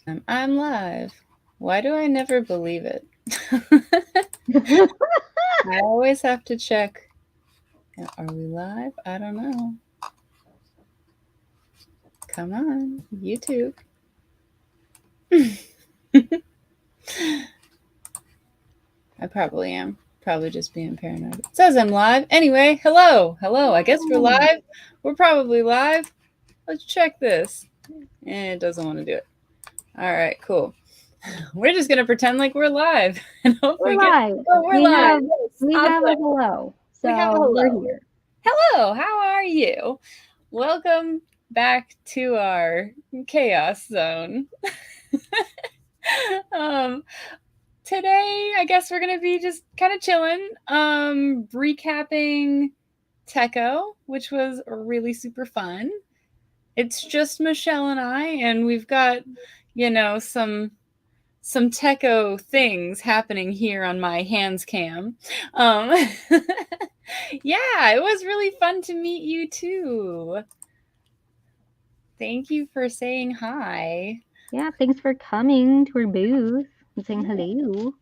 I'm live. Why do I never believe it? I always have to check. Are we live? I don't know. Come on, YouTube. I probably am. Probably just being paranoid. It says I'm live. Anyway, hello. Hello. I guess we're live. We're probably live. Let's check this. It doesn't want to do it. All right, cool. We're just gonna pretend like we're live and hope We're we get. live. Oh, we're live. We Yes, have a awesome. hello. We have a So we're hello. here. Hello, how are you? Welcome back to our chaos zone. um, Today, I guess we're gonna be just kind of chilling, recapping Tekko, which was really super fun. It's just Michelle and I, and we've got, some Tekko things happening here on my hands cam. Um, yeah, it was really fun to meet you too. Thank you for saying hi. Yeah, thanks for coming to our booth and saying hello.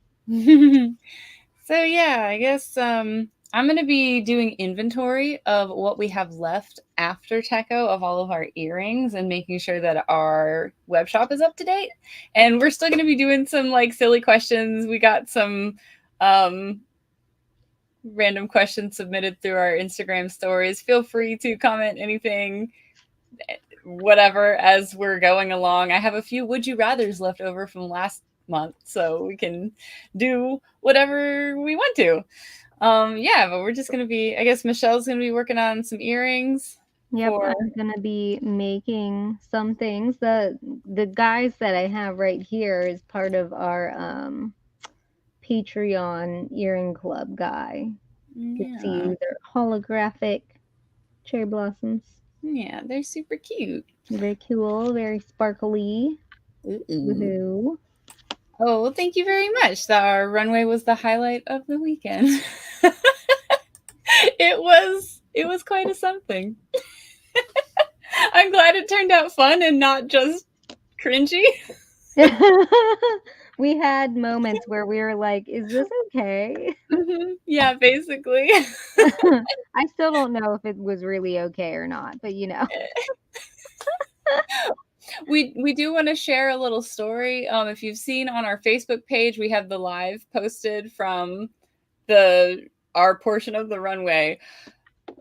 So yeah, I guess I'm gonna be doing inventory of what we have left after Tekko of all of our earrings and making sure that our web shop is up to date. And we're still gonna be doing some like silly questions. We got some um random questions submitted through our Instagram stories. Feel free to comment anything, whatever, as we're going along. I have a few would you rathers left over from last month, so we can do whatever we want to. Yeah, but we're just gonna be, I guess Michelle's gonna be working on some earrings Yep, for. I'm gonna be making some things. The guys that I have right here is part of our Patreon earring club guy. You can see Yeah. they're holographic cherry blossoms. Yeah, they're super cute. Very cool, very sparkly. Ooh. Woohoo. Oh, well, thank you very much. Our runway was the highlight of the weekend. It was quite a something. I'm glad it turned out fun and not just cringy. We had moments where we were like, is this okay? Yeah, basically. I still don't know if it was really okay or not, but We do want to share a little story. If you've seen on our Facebook page, we have the live posted from our portion of the runway.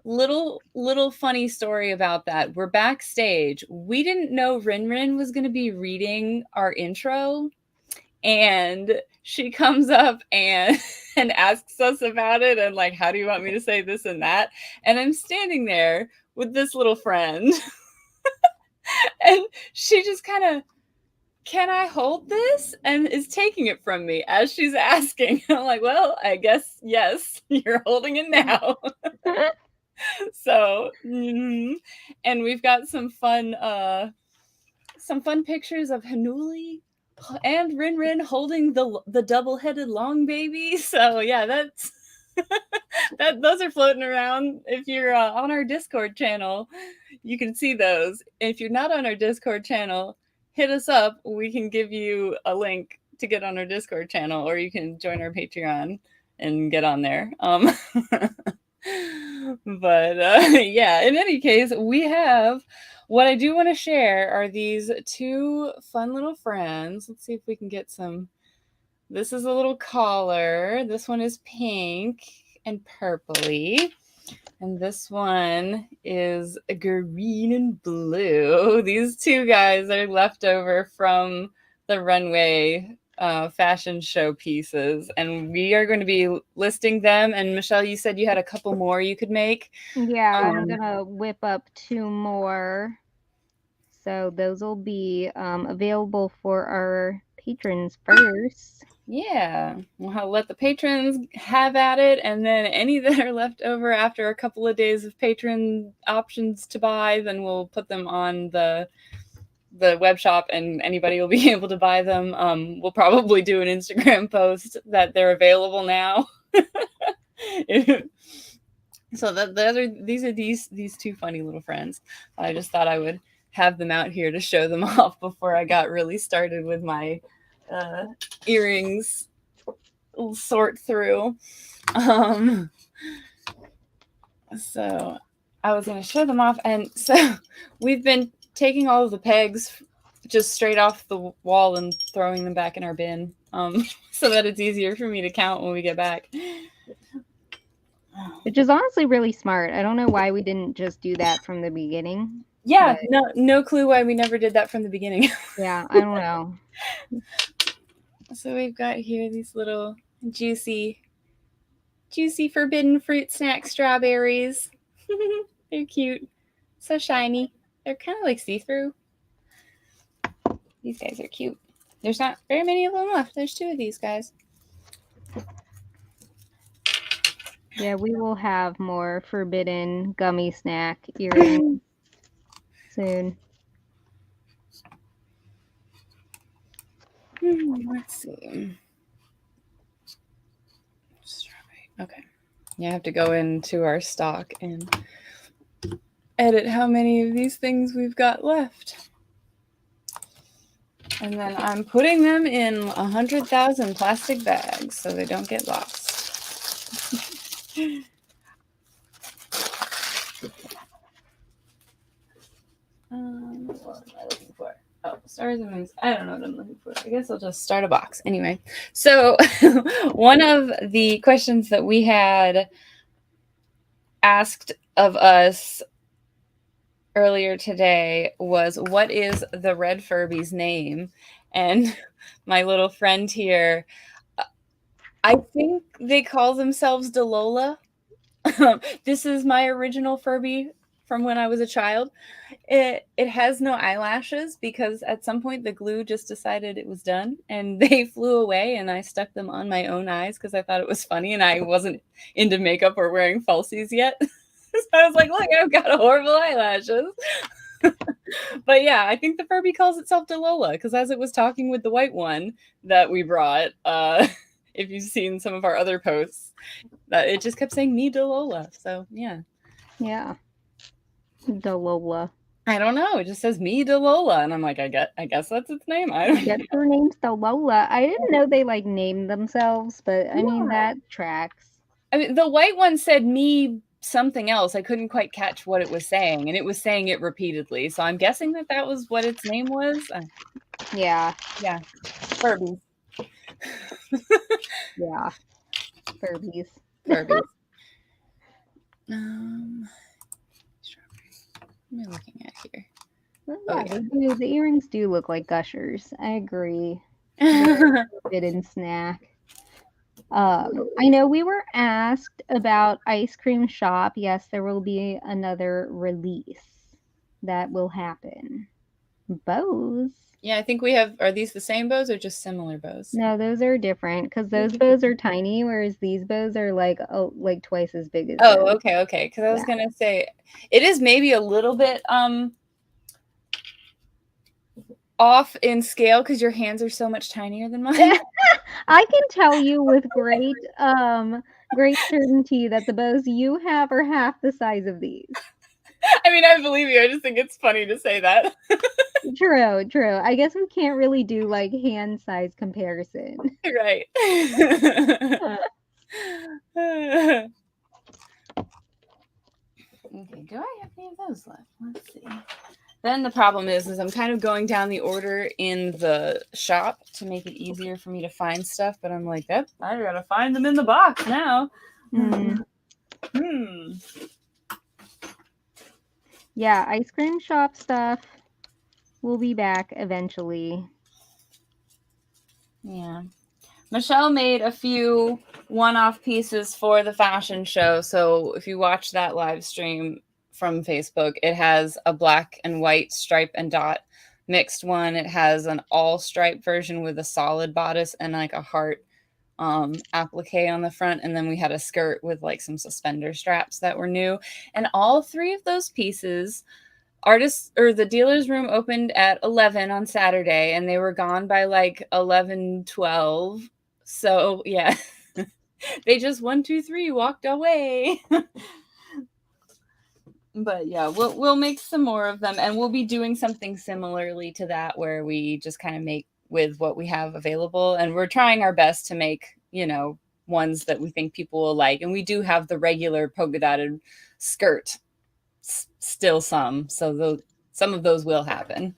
Little funny story about that. We're backstage. We didn't know Rin Rin was going to be reading our intro, and she comes up and and asks us about it and like, how do you want me to say this and that? And I'm standing there with this little friend and she just kind of, can I hold this? And is taking it from me as she's asking. I'm like, well, I guess yes, you're holding it now. So, and we've got some fun pictures of Hanuli and Rin Rin holding the double-headed long baby. So yeah, that's those are floating around. If you're on our Discord channel, you can see those. If you're not on our Discord channel, hit us up. We can give you a link to get on our Discord channel, or you can join our Patreon and get on there. But yeah, in any case, we have what I do want to share are these two fun little friends. Let's see if we can get some. This is a little collar. This one is pink and purpley. And this one is green and blue. These two guys are left over from the runway fashion show pieces. And we are going to be listing them. And Michelle, you said you had a couple more you could make. yeah, I'm gonna whip up 2 more. So those will be available for our patrons first. Yeah, we'll let the patrons have at it, and then any that are left over after a couple of days of patron options to buy, then we'll put them on the web shop, and anybody will be able to buy them. We'll probably do an Instagram post that they're available now. So these are these two funny little friends. I just thought I would have them out here to show them off before I got really started with my earrings sort through. So I was going to show them off. And so we've been taking all of the pegs just straight off the wall and throwing them back in our bin so that it's easier for me to count when we get back. Which is honestly really smart. I don't know why we didn't just do that from the beginning. Yeah, no clue why we never did that from the beginning. Yeah, I don't know. So we've got here these little juicy forbidden fruit snack strawberries. They're cute. So shiny. They're kind of like see-through. These guys are cute. There's not very many of them left. There's 2 of these guys. Yeah, we will have more forbidden gummy snack earrings soon. Let's see. Strawberry. Okay. Yeah, I have to go into our stock and edit how many of these things we've got left. And then I'm putting them in 100,000 plastic bags so they don't get lost. What am I looking for? Oh, stars and moons. I don't know what I'm looking for. I guess I'll just start a box. Anyway, so one of the questions that we had asked of us earlier today was, what is the red Furby's name? And my little friend here, I think they call themselves Dolola. This is my original Furby from when I was a child. It has no eyelashes because at some point the glue just decided it was done and they flew away, and I stuck them on my own eyes because I thought it was funny and I wasn't into makeup or wearing falsies yet. So I was like, look, I've got horrible eyelashes. But yeah, I think the Furby calls itself Dolola because as it was talking with the white one that we brought, if you've seen some of our other posts, that it just kept saying me Dolola. So yeah. Yeah. Dolola. I don't know. It just says me Dolola, and I'm like, I guess that's its name. I don't know. Her name's Dolola. I didn't know they like named themselves, but I mean that tracks. I mean, the white one said me something else. I couldn't quite catch what it was saying, and it was saying it repeatedly. So I'm guessing that was what its name was. Yeah. Yeah. Furbies. Yeah. Furbies. Furbies. What am I looking at here? Well, yeah, they do. The earrings do look like gushers. I agree. Forbidden snack. I know we were asked about Ice Cream Shop. Yes, there will be another release that will happen. Bows. Yeah, I think we have. Are these the same bows or just similar bows? No, those are different because those bows are tiny, whereas these bows are like twice as big as. Oh, those. Okay. Because I was gonna say it is maybe a little bit off in scale because your hands are so much tinier than mine. I can tell you with great certainty that the bows you have are half the size of these. I mean, I believe you. I just think it's funny to say that. True. I guess we can't really do like hand size comparison. Right. Okay, do I have any of those left? Let's see. Then the problem is I'm kind of going down the order in the shop to make it easier for me to find stuff, but I'm like, I gotta find them in the box now. Yeah, Ice Cream Shop stuff will be back eventually. Yeah. Michelle made a few one-off pieces for the fashion show, so if you watch that live stream from Facebook, it has a black and white stripe and dot mixed one. It has an all-stripe version with a solid bodice and like a heart applique on the front, and then we had a skirt with like some suspender straps that were new. And all 3 of those pieces, the dealer's room opened at 11 on Saturday and they were gone by like 11:12. So yeah, they just 1, 2, 3 walked away. But yeah, we'll make some more of them, and we'll be doing something similarly to that where we just kind of make with what we have available, and we're trying our best to make, ones that we think people will like. And we do have the regular polka dotted skirt, still some, so some of those will happen.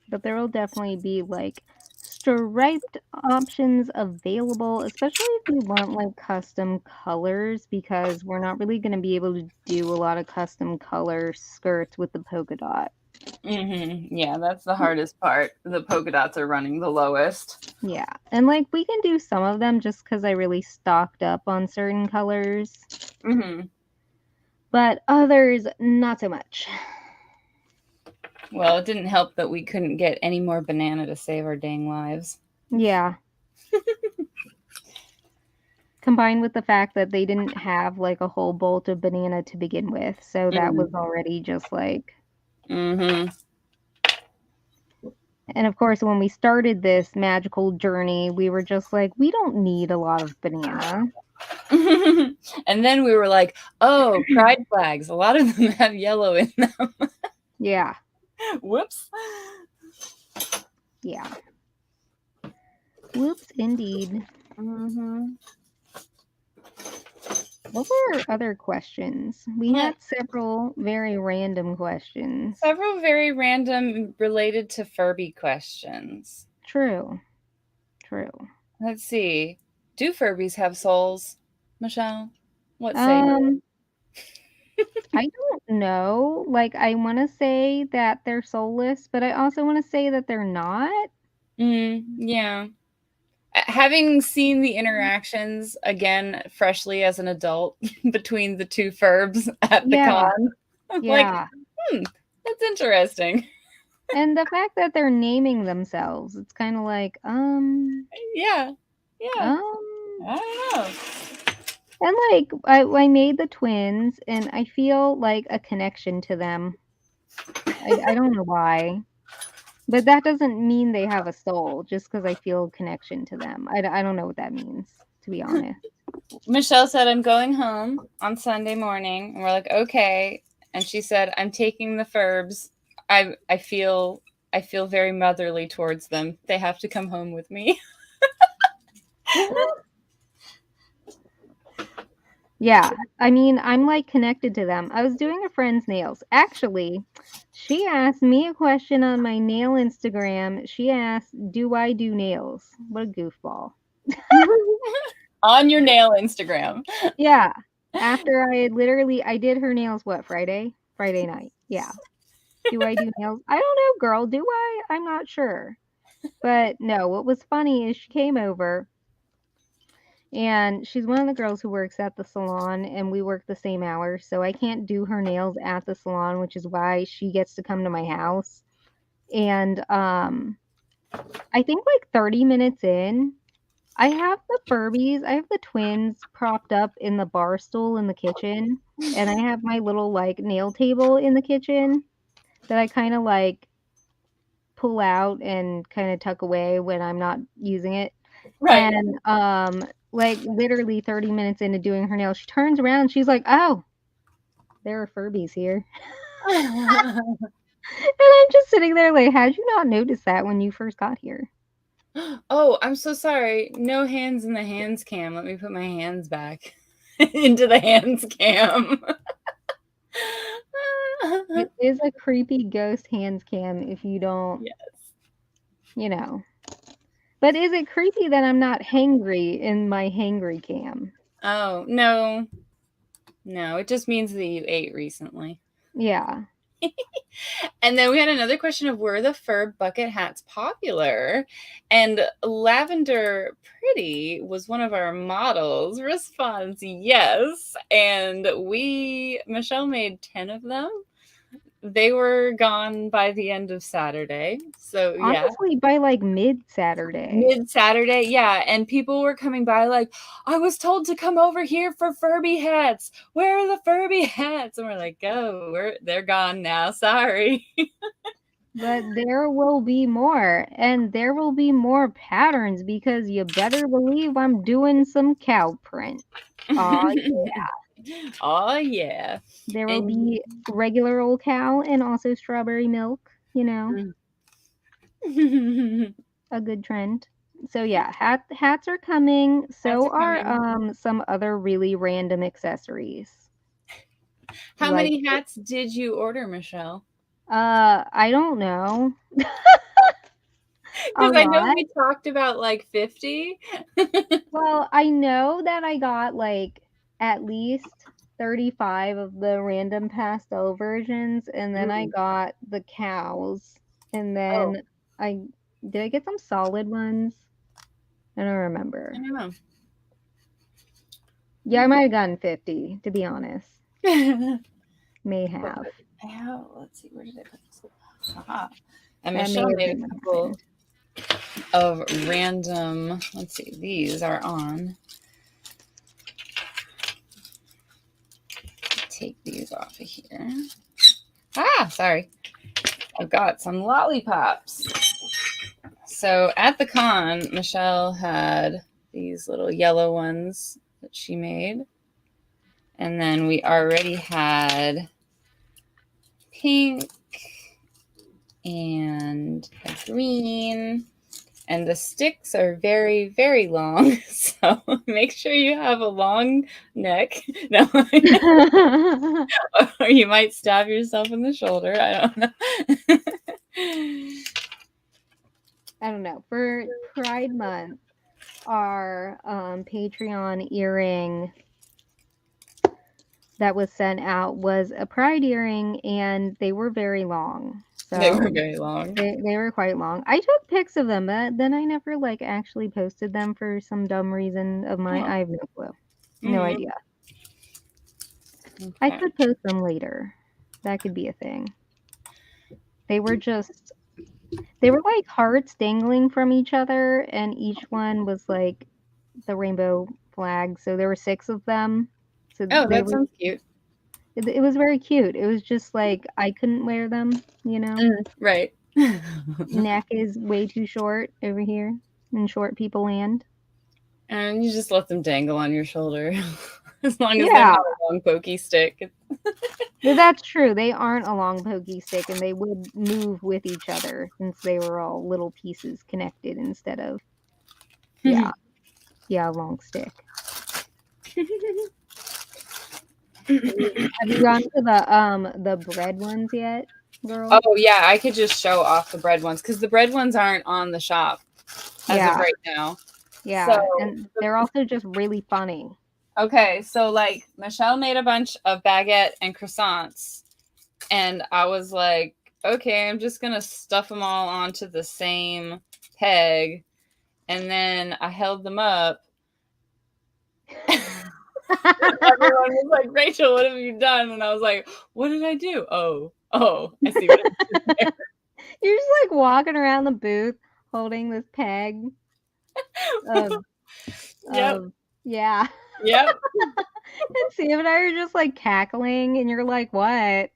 But there will definitely be like striped options available, especially if you want like custom colors, because we're not really going to be able to do a lot of custom color skirts with the polka dot. Yeah, that's the hardest part. The polka dots are running the lowest. Yeah, and like we can do some of them just because I really stocked up on certain colors. But others, not so much. Well, it didn't help that we couldn't get any more banana to save our dang lives. Yeah. Combined with the fact that they didn't have like a whole bolt of banana to begin with, so that was already just like. And of course, when we started this magical journey, we were just like, we don't need a lot of banana. And then we were like, oh, pride flags. A lot of them have yellow in them. Yeah. Whoops. Yeah. Whoops, indeed. What were other questions? We had several very random questions. Several very random related to Furby questions. True. Let's see. Do Furbies have souls, Michelle? What say you? I don't know. Like, I want to say that they're soulless, but I also want to say that they're not. Yeah. Having seen the interactions again freshly as an adult between the two Furbs at the con, I'm like, that's interesting. And the fact that they're naming themselves, it's kind of like, yeah. I don't know. And like, I made the twins, and I feel like a connection to them. I don't know why. But that doesn't mean they have a soul, just because I feel a connection to them. I don't know what that means, to be honest. Michelle said, I'm going home on Sunday morning. And we're like, okay. And she said, I'm taking the Furbs. I feel very motherly towards them. They have to come home with me. Yeah, I mean, I'm like connected to them. I was doing a friend's nails. Actually, she asked me a question on my nail Instagram. She asked, do I do nails? What a goofball. On your nail Instagram. Yeah. After I did her nails, what, Friday? Friday night. Yeah. Do I do nails? I don't know, girl. Do I? I'm not sure. But no, what was funny is she came over. And she's one of the girls who works at the salon, and we work the same hours, so I can't do her nails at the salon, which is why she gets to come to my house. And I think like 30 minutes in, I have the Furbies, I have the twins propped up in the bar stool in the kitchen, and I have my little like nail table in the kitchen that I kind of like pull out and kind of tuck away when I'm not using it. Right. And like literally 30 minutes into doing her nails, she turns around and she's like, oh, there are Furbies here. And I'm just sitting there like, how'd you not notice that when you first got here? Oh, I'm so sorry. No hands in the hands cam. Let me put my hands back into the hands cam. It is a creepy ghost hands cam if you don't, you know. But is it creepy that I'm not hangry in my hangry cam? Oh, no. No, it just means that you ate recently. Yeah. And then we had another question of, were the Furb bucket hats popular? And Lavender Pretty was one of our models. Response, yes. And Michelle made 10 of them. They were gone by the end of Saturday. So yeah. Honestly, by like mid-Saturday. Mid-Saturday, yeah. And people were coming by like, I was told to come over here for Furby hats. Where are the Furby hats? And we're like, oh, they're gone now. Sorry. But there will be more. And there will be more patterns, because you better believe I'm doing some cow print. Oh, yeah. Oh, yeah. There will be regular old cow and also strawberry milk, you know, a good trend. So yeah, hats are coming. So are some other really random accessories. How Like, many hats did you order, Michelle? I don't know. Because I know we talked about like 50. Well, I know that I got like at least 35 of the random pastel versions, and then I got the cows, and then I did I get some solid ones? I don't remember. I don't know. Yeah, I might have gotten 50, to be honest. May have. Let's see, where did I put this? Aha. And That Michelle may have made been a couple of random, let's see, these are on. Take these off of here. Sorry. I've got some lollipops. So at the con, Michelle had these little yellow ones that she made. And then we already had pink and a green. And the sticks are very, very long. So make sure you have a long neck. No. Or you might stab yourself in the shoulder. I don't know. I don't know. For Pride Month, our Patreon earring that was sent out was a pride earring, and they were very long. So they were very long. They were quite long. I took pics of them, but then I never like actually posted them for some dumb reason of my. I have no clue. No idea. Okay. I could post them later. That could be a thing. They were like hearts dangling from each other, and each one was like the rainbow flag. So there were 6 of them. So that sounds cute. It was very cute. It was just like I couldn't wear them, you know? Right. Neck is way too short over here in short people land. And you just let them dangle on your shoulder. As long as they're not a long pokey stick. That's true. They aren't a long pokey stick, and they would move with each other since they were all little pieces connected instead of long stick. Have you gone to the bread ones yet, girl? Oh yeah, I could just show off the bread ones because the bread ones aren't on the shop as of right now. Yeah, so, and they're also just really funny. Okay, so like Michelle made a bunch of baguette and croissants, and I was like, okay, I'm just gonna stuff them all onto the same peg, and then I held them up. Everyone was like, Rachel, what have you done? And I was like, what did I do? Oh, I see what I did there. You're just like walking around the booth holding this peg. Yeah. Yep. And Sam and I are just like cackling, and you're like, what?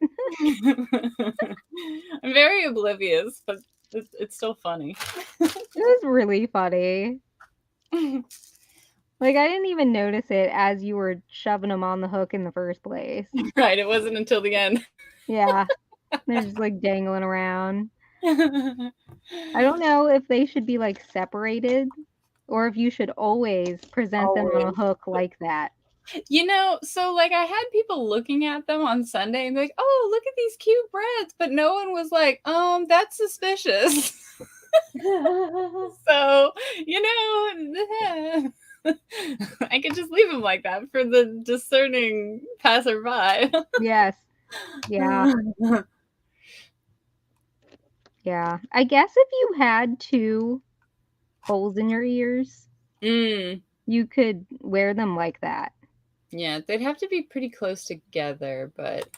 I'm very oblivious, but it's still funny. It was really funny. Like, I didn't even notice it as you were shoving them on the hook in the first place. Right, it wasn't until the end. Yeah. They're just like dangling around. I don't know if they should be like separated or if you should always present them on a hook like that. You know, so like I had people looking at them on Sunday and be like, oh, look at these cute breads. But no one was like, that's suspicious. So, you know, I could just leave them like that for the discerning passerby. Yes. Yeah. Yeah. I guess if you had 2 holes in your ears, you could wear them like that. Yeah, they'd have to be pretty close together, but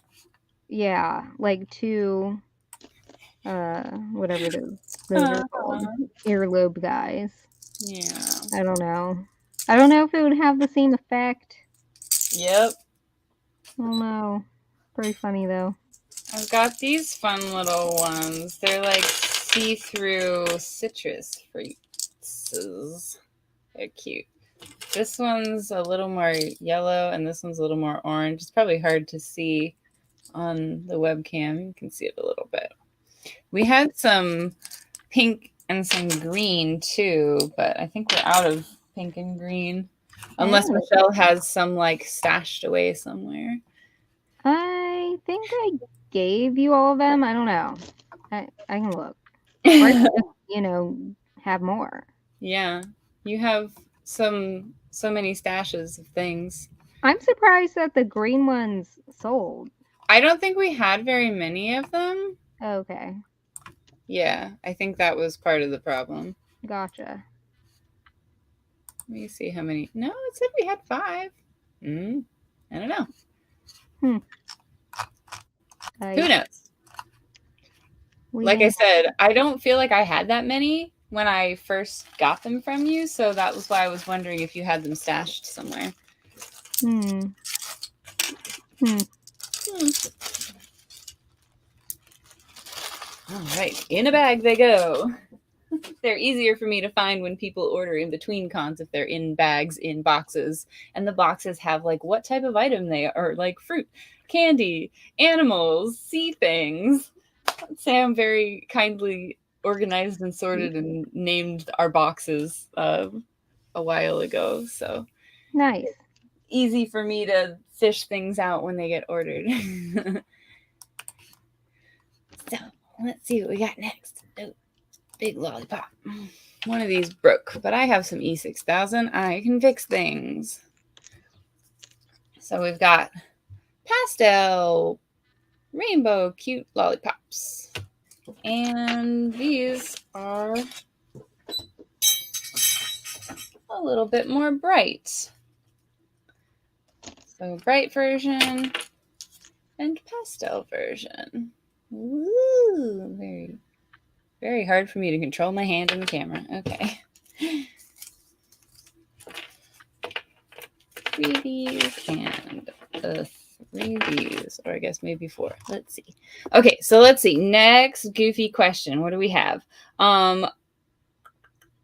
yeah, like 2 whatever those are called, earlobe guys. Yeah. I don't know if it would have the same effect. Yep. I don't know. Pretty funny though. I've got these fun little ones. They're like see-through citrus fruits. They're cute. This one's a little more yellow and this one's a little more orange. It's probably hard to see on the webcam. You can see it a little bit. We had some pink and some green too, but I think we're out of pink and green. Unless Michelle has some like stashed away somewhere. I think I gave you all of them. I don't know. I can look. Or I can just, have more. Yeah. You have so many stashes of things. I'm surprised that the green ones sold. I don't think we had very many of them. Okay. Yeah, I think that was part of the problem. Gotcha. Let me see how many. No, it said we had 5. I don't know. Who knows? Like I said, I don't feel like I had that many when I first got them from you, so that was why I was wondering if you had them stashed somewhere. All right, in a bag they go. They're easier for me to find when people order in between cons if they're in bags, in boxes, and the boxes have like what type of item they are, like fruit, candy, animals, sea things. I'd say I'm very kindly organized and sorted and named our boxes a while ago, so nice. Easy for me to fish things out when they get ordered. So let's see what we got next. Oh, big lollipop. One of these broke, but I have some E6000. I can fix things. So we've got pastel, rainbow, cute lollipops. And these are a little bit more bright. So bright version and pastel version. Woo! Very, very hard for me to control my hand in the camera. Okay. 3Ds and 3Ds, or I guess maybe 4. Let's see. Okay, so let's see. Next goofy question. What do we have?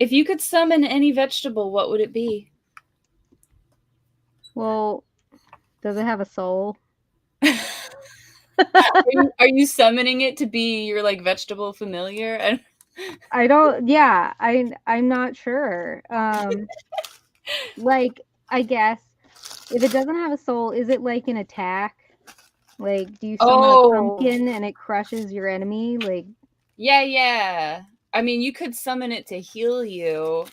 If you could summon any vegetable, what would it be? Well, does it have a soul? Are you summoning it to be your like vegetable familiar? I don't. Yeah, I'm not sure. Like I guess if it doesn't have a soul, is it like an attack? Like, do you summon a pumpkin and it crushes your enemy? Like, yeah. I mean, you could summon it to heal you.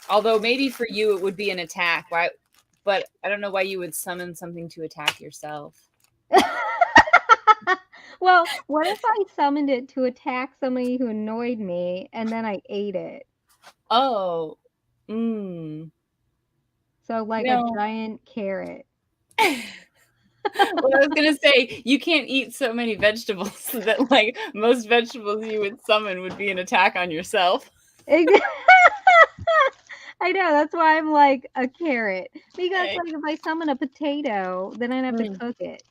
Although maybe for you it would be an attack. Why? But I don't know why you would summon something to attack yourself. Well, what if I summoned it to attack somebody who annoyed me and then I ate it? Oh. So like a giant carrot. Well, I was gonna say you can't eat so many vegetables that like most vegetables you would summon would be an attack on yourself. I know, that's why I'm like a carrot. Because like if I summon a potato, then I'd have to cook it.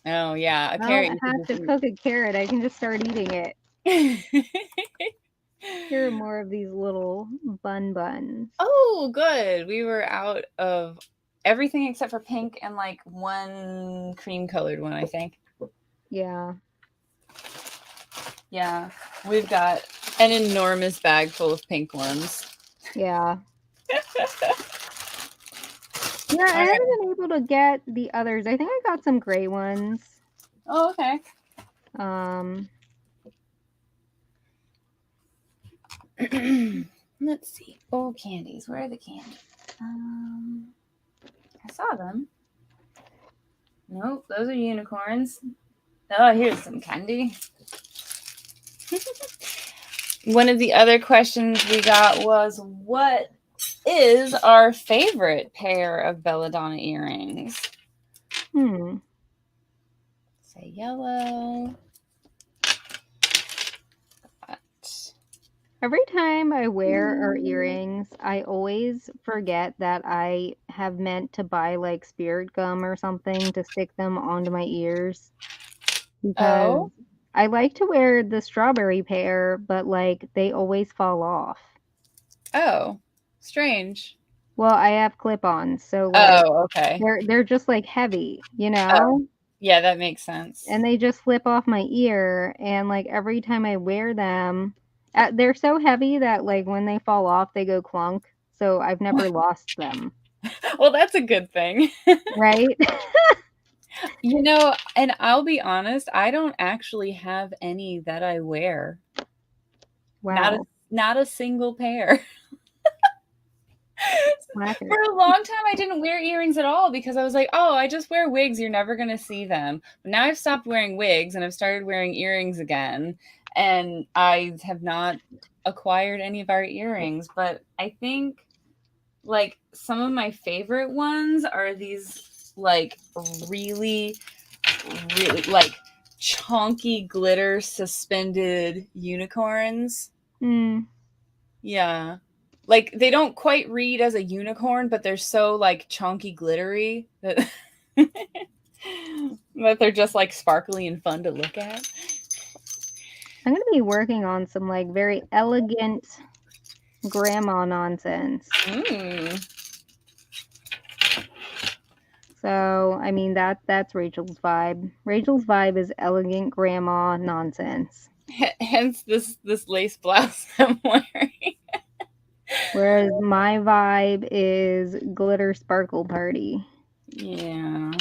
Oh yeah, a carrot. I don't have to cook a carrot. I can just start eating it. Here are more of these little buns. Oh, good. We were out of everything except for pink and like one cream colored one, I think. Yeah. Yeah. We've got an enormous bag full of pink ones. Yeah. Yeah, I haven't been able to get the others. I think I got some gray ones. Oh, okay. Let's see. Oh, candies. Where are the candies? I saw them. Nope, those are unicorns. Oh, here's some candy. One of the other questions we got was, what is our favorite pair of Belladonna earrings? Say yellow. Every time I wear our earrings, I always forget that I have meant to buy like spirit gum or something to stick them onto my ears. Because I like to wear the strawberry pair, but like they always fall off. Oh, strange. Well, I have clip-ons, so like Oh, okay. they're just like heavy, you Oh, know? yeah, that makes sense. And they just slip off my ear, and like every time I wear them, they're so heavy that like when they fall off, they go clunk. So I've never lost them. Well, that's a good thing. Right? And I'll be honest, I don't actually have any that I wear. Wow. Not a single pair. Slacker. For a long time, I didn't wear earrings at all because I was like, oh, I just wear wigs. You're never going to see them. But now I've stopped wearing wigs and I've started wearing earrings again. And I have not acquired any of our earrings. But I think like some of my favorite ones are these like really, really like chunky glitter suspended unicorns. Mm. Yeah. Like they don't quite read as a unicorn, but they're so like chunky glittery that that they're just like sparkly and fun to look at. I'm gonna be working on some like very elegant grandma nonsense. Mm. So I mean that's Rachel's vibe. Rachel's vibe is elegant grandma nonsense. Hence this lace blouse I'm wearing. Whereas my vibe is glitter sparkle party. Yeah.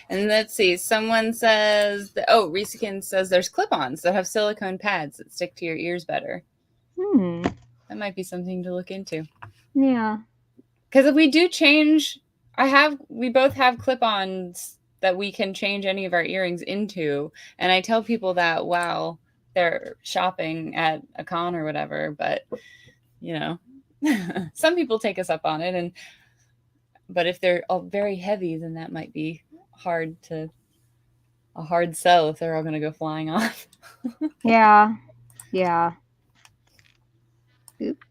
And let's see. Someone says, Reesekin says there's clip-ons that have silicone pads that stick to your ears better. That might be something to look into. Yeah. Because if we do change, we both have clip-ons that we can change any of our earrings into. And I tell people that while they're shopping at a con or whatever, but some people take us up on it. But if they're all very heavy, then that might be a hard sell if they're all going to go flying off. Yeah. Yeah. Oop.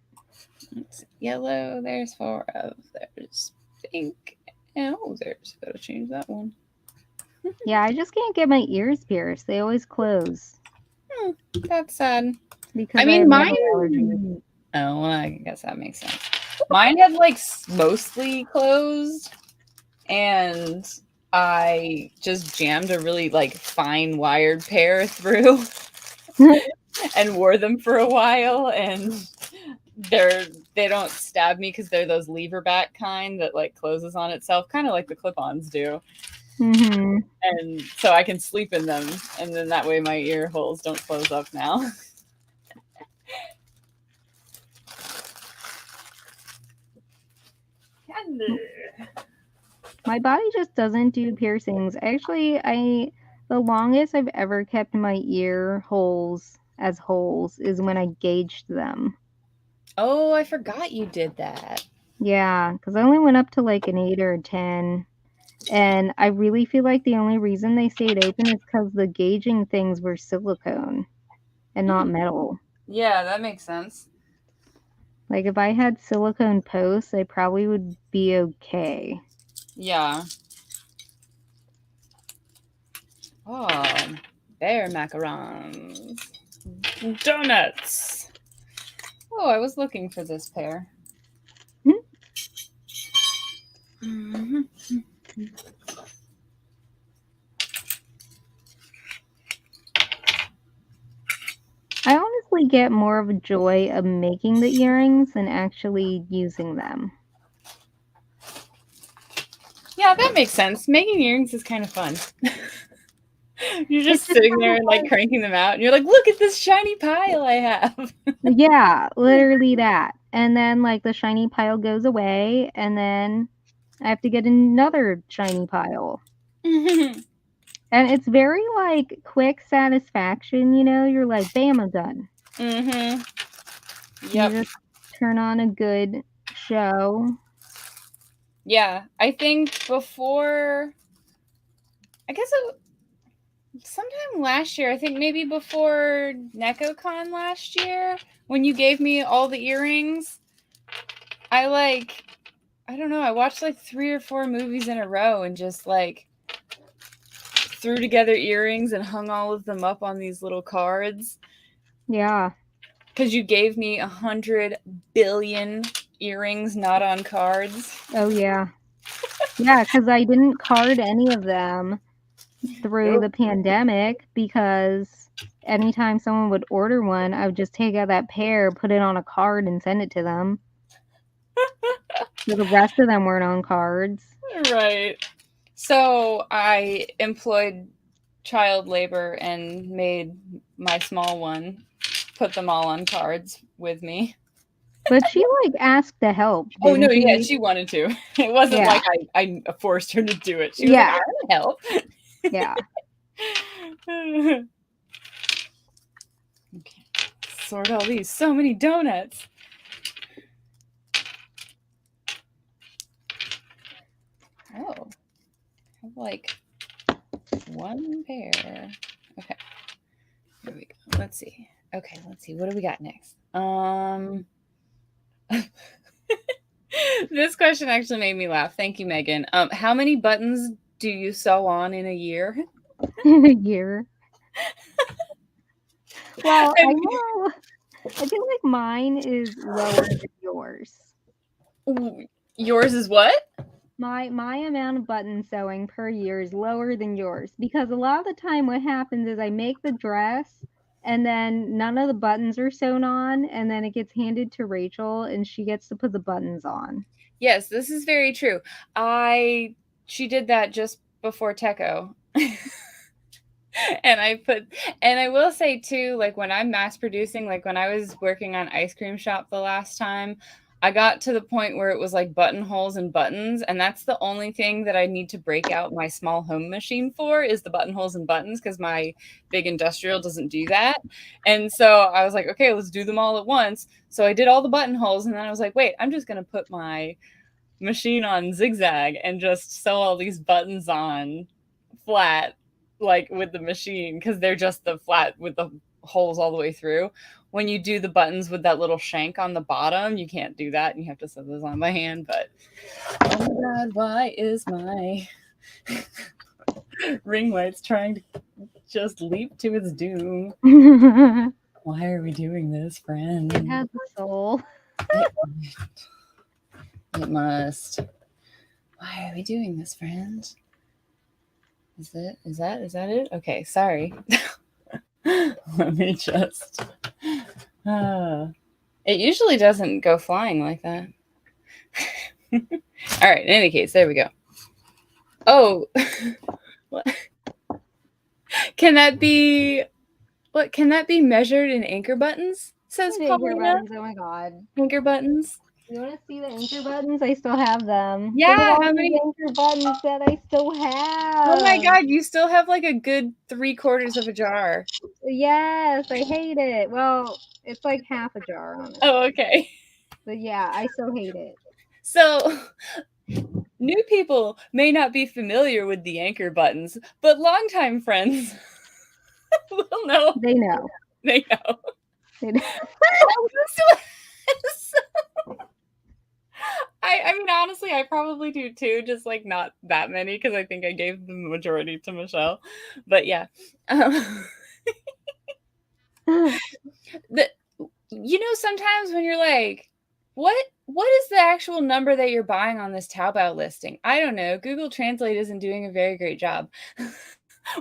Yellow, there's 4 of, there's pink. There's, gotta change that one. Yeah, I just can't get my ears pierced. They always close. That's sad. Because I mean, mine. Oh, well, I guess that makes sense. Mine had like mostly closed, and I just jammed a really like fine wired pair through and wore them for a while, and they don't stab me because they're those lever back kind that like closes on itself, kind of like the clip-ons do. Mm-hmm. And so I can sleep in them, and then that way my ear holes don't close up now. My body just doesn't do piercings. Actually, the longest I've ever kept my ear holes as holes is when I gauged them. Oh, I forgot you did that. Yeah, because I only went up to like an 8 or a 10. And I really feel like the only reason they stayed open is because the gauging things were silicone and not metal. Yeah, that makes sense. Like if I had silicone posts, I probably would be okay. Yeah. Oh, bear macarons. Donuts. Oh, I was looking for this pair. Mm-hmm. I honestly get more of a joy of making the earrings than actually using them. Yeah, that makes sense. Making earrings is kind of fun. You're just sitting there and like cranking them out, and you're like, look at this shiny pile I have. Yeah, literally that. And then like the shiny pile goes away, and then I have to get another shiny pile. And it's very like quick satisfaction, you're like, bam, I'm done. Mm-hmm. Yep. You just turn on a good show. Yeah, I think before, I guess sometime last year, I think maybe before NecoCon last year, when you gave me all the earrings, I don't know, I watched like 3 or 4 movies in a row and just like threw together earrings and hung all of them up on these little cards. Yeah. because you gave me 100 billion earrings not on cards. Oh, yeah. Yeah, because I didn't card any of them through the pandemic because anytime someone would order one, I would just take out that pair, put it on a card, and send it to them. So the rest of them weren't on cards. Right. So I employed child labor and made my small one put them all on cards with me. But she like asked to help. Oh no, Didn't yeah, she wanted to. It wasn't like I forced her to do it. She was like, I want to help. Yeah. Okay. Sort all these. So many donuts. Oh. I have like one pair. Okay. Here we go. Let's see. Okay, let's see. What do we got next? This question actually made me laugh. Thank you, Megan. How many buttons do you sew on in a year? A year. Well, I know. I feel like mine is lower than yours. Yours is what? My amount of button sewing per year is lower than yours because a lot of the time what happens is I make the dress and then none of the buttons are sewn on and then it gets handed to Rachel and she gets to put the buttons on. Yes, this is very true. She did that just before Tekko. And I will say too, like when I'm mass producing, like when I was working on Ice Cream Shop the last time, I got to the point where it was like buttonholes and buttons, and that's the only thing that I need to break out my small home machine for is the buttonholes and buttons because my big industrial doesn't do that. And so I was like, okay, let's do them all at once. So I did all the buttonholes, and then I was like, wait, I'm just gonna put my machine on zigzag and just sew all these buttons on flat, like with the machine, because they're just the flat with the holes all the way through. When you do the buttons with that little shank on the bottom, you can't do that and you have to sew those on by hand. But oh my god, why is my ring light's trying to just leap to its doom? Why are we doing this, friend? It has a soul. It must. Why are we doing this, friend? Is that it? Okay, sorry. Let me just. It usually doesn't go flying like that. All right. In any case, there we go. Oh, what? Can that be? What can that be measured in anchor buttons? Says Paulina. Oh my god. Anchor buttons. You want to see the anchor buttons? I still have them. Yeah, how many anchor buttons that I still have? Oh my god, you still have like a good 3/4 of a jar. Yes, I hate it. Well, it's like half a jar on it. Oh, okay. But yeah, I still hate it. So, new people may not be familiar with the anchor buttons, but longtime friends will know. They know. They know. They know. I mean, honestly, I probably do too, just like not that many because I think I gave the majority to Michelle. But yeah. Sometimes when you're like, what is the actual number that you're buying on this Taobao listing? I don't know. Google Translate isn't doing a very great job.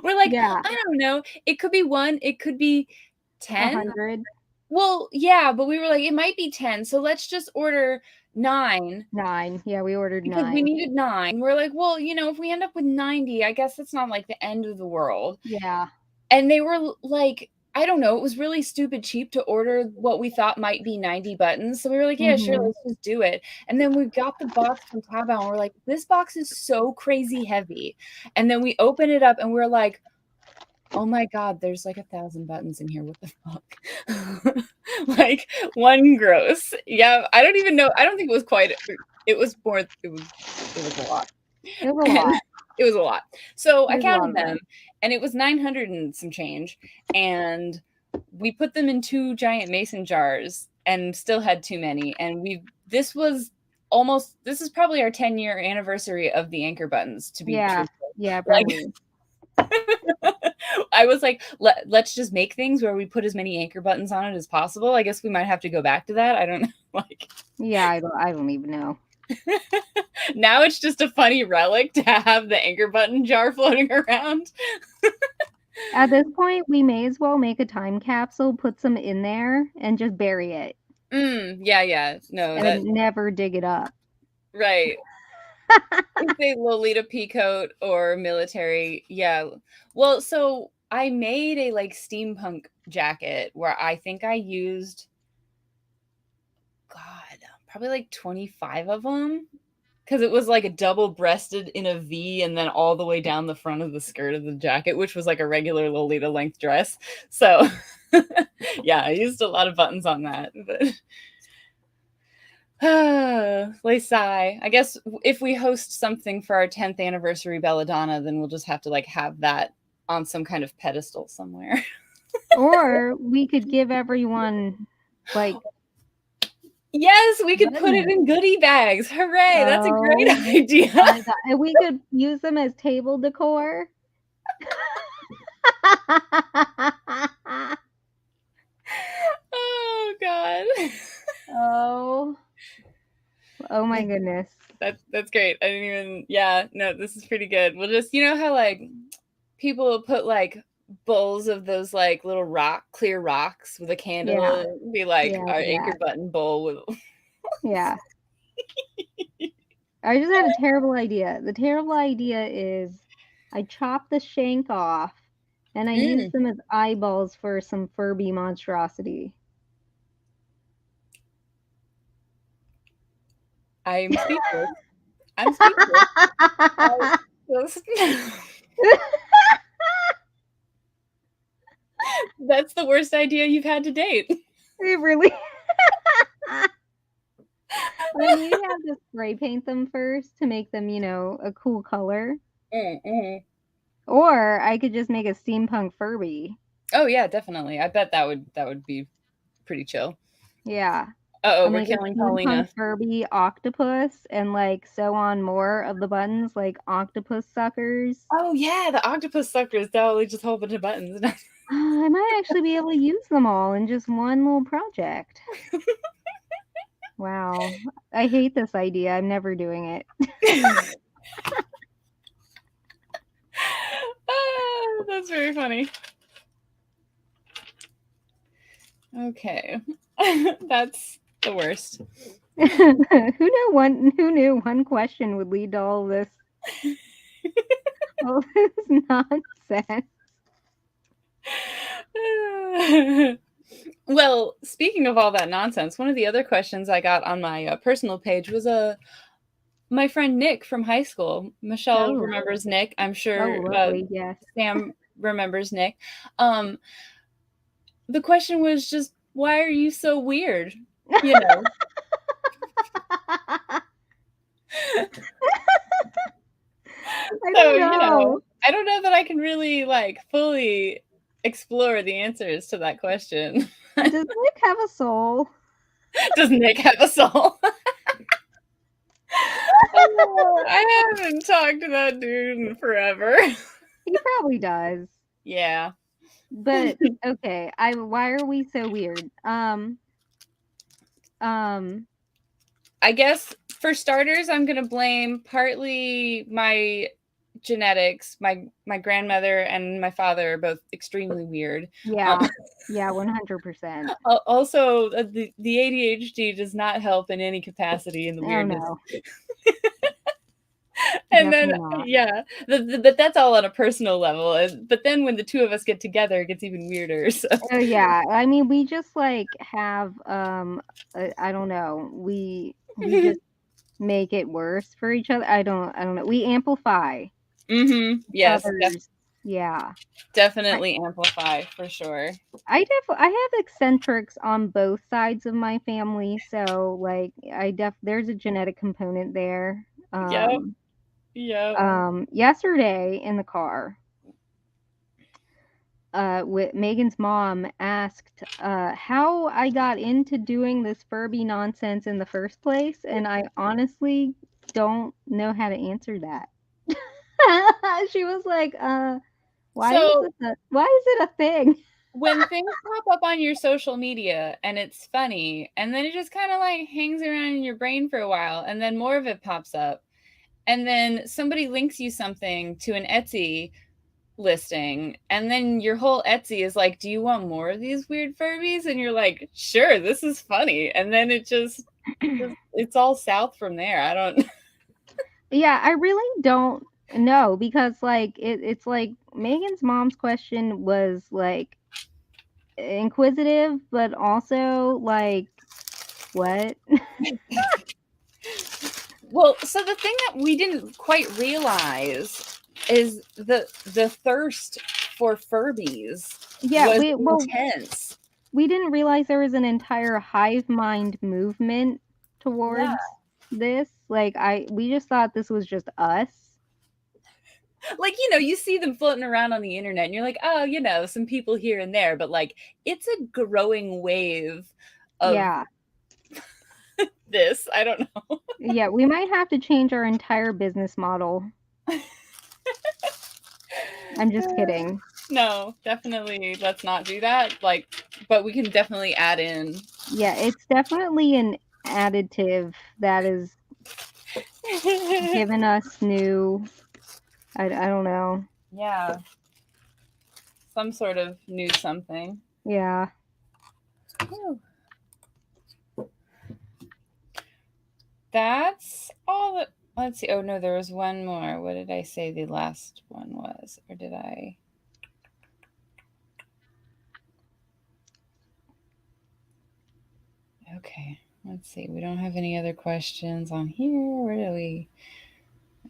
We're like, yeah. I don't know. It could be 1, it could be 10. 100. Well, yeah, but we were like, it might be 10. So let's just order 9. 9. Yeah, we ordered 9. Because we needed 9. We're like, well, if we end up with 90, I guess that's not like the end of the world. Yeah. And they were like, I don't know, it was really stupid cheap to order what we thought might be 90 buttons. So we were like, yeah, sure, let's just do it. And then we got the box from Taobao and we're like, this box is so crazy heavy. And then we open it up and we're like, oh my god, there's like 1,000 buttons in here. What the fuck? Like one gross. Yeah, I don't even know. I don't think it was quite. It was more. It was a lot. It was a lot. It was a lot. So I counted them, and it was 900 and some change. And we put them in 2 giant mason jars, and still had too many. And this is probably our 10-year anniversary of the anchor buttons. To be truthful. Yeah, probably. I was like, let's just make things where we put as many anchor buttons on it as possible. I guess we might have to go back to that. I don't know. Like, yeah, I don't even know. now it's just a funny relic to have the anchor button jar floating around. At this point, we may as well make a time capsule, put some in there, and just bury it. Yeah. No, and never dig it up. Right. It's a Lolita peacoat or military. Yeah. Well, so I made a like steampunk jacket where I think I used, God, probably like 25 of them. Because it was like a double breasted in a V and then all the way down the front of the skirt of the jacket, which was like a regular Lolita length dress. So yeah, I used a lot of buttons on that. But sigh. I guess if we host something for our 10th anniversary Belladonna, then we'll just have to like have that on some kind of pedestal somewhere. Or we could give everyone like, yes, we could put it in goodie bags. Hooray! That's a great idea. And we could use them as table decor. Oh God. Oh my goodness. That's great. I didn't even, yeah, no, this is pretty good. We'll just, you know how like people will put like bowls of those like little clear rocks with a candle, and be like our anchor button bowl with. Yeah. I just had a terrible idea. The terrible idea is I chop the shank off and I use them as eyeballs for some Furby monstrosity. I'm speechless. I'm speechless. That's the worst idea you've had to date. It really. I mean, you have to spray paint them first to make them, you know, a cool color. Or I could just make a steampunk Furby. Oh yeah, definitely. I bet that would be pretty chill. Yeah. Oh, we're killing Paulina. Furby octopus and like sew on more of the buttons like octopus suckers. Oh yeah, the octopus suckers. Totally just a whole bunch of buttons. I might actually be able to use them all in just one little project. Wow. I hate this idea. I'm never doing it. That's very funny. Okay. That's the worst. Who knew one question would lead to all this nonsense? Well, speaking of all that nonsense, one of the other questions I got on my personal page was my friend Nick from high school. Michelle remembers Nick. I'm sure yes. Sam remembers Nick. The question was just, why are you so weird? You know. So, you know, I don't know that I can really like fully explore the answers to that question. Does Nick have a soul? Does Nick have a soul? I haven't talked to that dude in forever. He probably does. Yeah. But okay, why are we so weird? I guess for starters, I'm gonna blame partly my genetics. My grandmother and my father are both extremely weird. Yeah, 100%. Also, the ADHD does not help in any capacity in the weirdness. Oh, no. And then, yeah, but that's all on a personal level. But then when the two of us get together, it gets even weirder. So. Oh yeah, I mean, we just like have I don't know. We just make it worse for each other. I don't know. We amplify. Yes. Yeah. Definitely amplify for sure. I have eccentrics on both sides of my family, so like there's a genetic component there. Yesterday in the car, with Megan's mom asked how I got into doing this Furby nonsense in the first place, and I honestly don't know how to answer that. She was like, Why is So it a thing? when things pop up on your social media and it's funny, and then it just kind of like hangs around in your brain for a while, and then more of it pops up, and then somebody links you something to an Etsy listing, and then your whole Etsy is like, do you want more of these weird Furbies? And you're like, sure, this is funny. And then it's all south from there. I don't. Yeah, I really don't know because like it's like Megan's mom's question was like inquisitive, but also like what? Well, so the thing that we didn't quite realize is the thirst for Furbies Yeah, was intense. we didn't realize there was an entire hive mind movement Yeah. towards this. Like we just thought this was just us. Like, you see them floating around on the internet and you're like, oh, some people here and there, but like it's a growing wave of Yeah. this. I don't know. Yeah, we might have to change our entire business model. I'm just kidding. No, definitely let's not do that. Like, but we can definitely add in. Yeah, it's definitely an additive that is giving us new I don't know. Yeah. Some sort of new something. Yeah. Whew. That's all that. Let's see. Oh no, there was one more. What did I say the last one was? Or did I? Okay, let's see. We don't have any other questions on here. Where do we?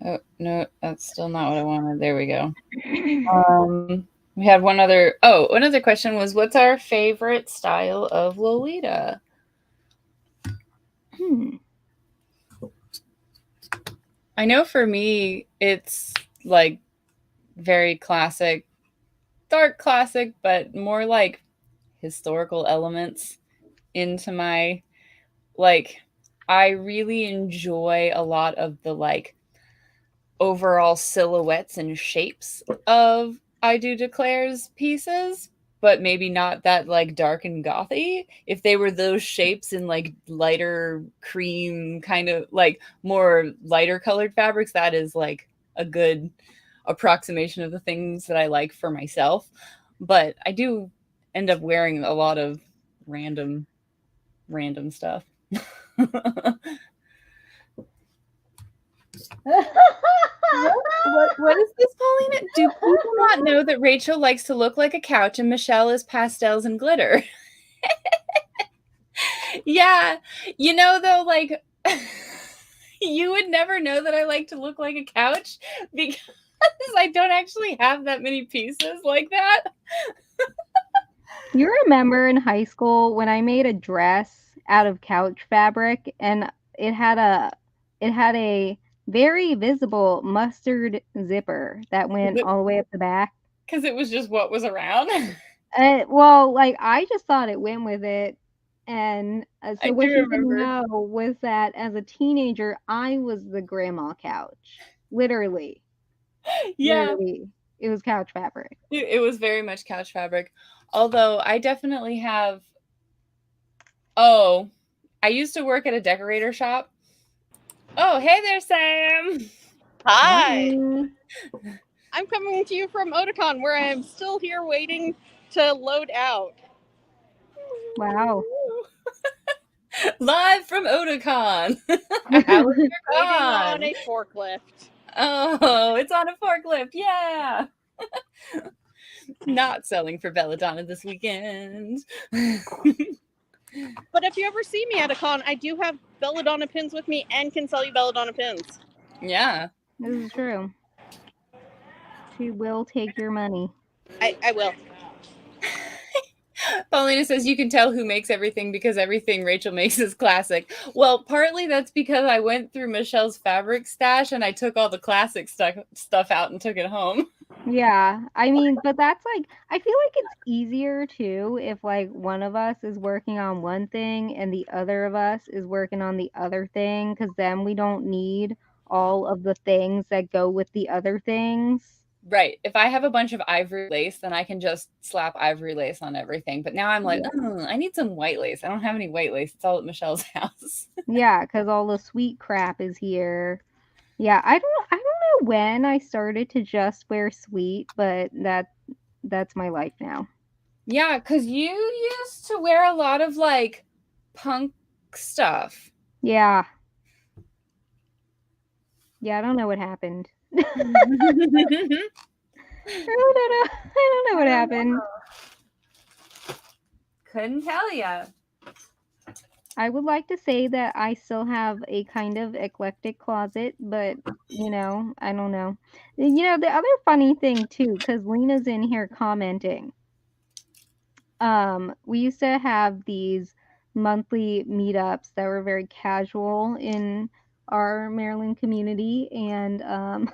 Oh no, that's still not what I wanted. There we go. We had one other. Oh, another question was, what's our favorite style of Lolita? I know for me, it's like very classic, dark classic, but more like historical elements into my, like, I really enjoy a lot of the like overall silhouettes and shapes of I Do Declare's pieces, but maybe not that like dark and gothy. If they were those shapes in like lighter cream, kind of like more lighter colored fabrics, that is like a good approximation of the things that I like for myself. But I do end up wearing a lot of random stuff. What is this, Paulina? Do people not know that Rachel likes to look like a couch and Michelle is pastels and glitter? Yeah. Though, like, you would never know that I like to look like a couch because I don't actually have that many pieces like that. You remember in high school when I made a dress out of couch fabric and it had a very visible mustard zipper that went all the way up the back? Because it was just what was around. Well, like I just thought it went with it. And I so what do you didn't remember. know was that as a teenager, I was the grandma couch. Literally. Yeah. Literally. It was couch fabric. It was very much couch fabric. Although I definitely have. Oh, I used to work at a decorator shop. Oh, hey there, Sam. Hi. Hi. I'm coming to you from Otakon, where I'm still here waiting to load out. Wow. Live from Otakon. How is your waiting on a forklift? Oh, it's on a forklift. Yeah. Not selling for Belladonna this weekend. But if you ever see me at a con, I do have Belladonna pins with me and can sell you Belladonna pins. Yeah. This is true. She will take your money. I will. Paulina says you can tell who makes everything because everything Rachel makes is classic. Well, partly that's because I went through Michelle's fabric stash and I took all the classic stuff out and took it home. Yeah, I mean, but that's like, I feel like it's easier too if like one of us is working on one thing and the other of us is working on the other thing, because then we don't need all of the things that go with the other things. Right. If I have a bunch of ivory lace, then I can just slap ivory lace on everything. But now I'm like, oh, I need some white lace. I don't have any white lace. It's all at Michelle's house. Yeah, because all the sweet crap is here. Yeah, I don't know when I started to just wear sweet, but that's my life now. Yeah, because you used to wear a lot of like punk stuff. Yeah. Yeah, I don't know what happened. I don't know what happened. Couldn't tell ya. I would like to say that I still have a kind of eclectic closet, but I don't know. The other funny thing too, because Lena's in here commenting. We used to have these monthly meetups that were very casual in our Maryland community, and one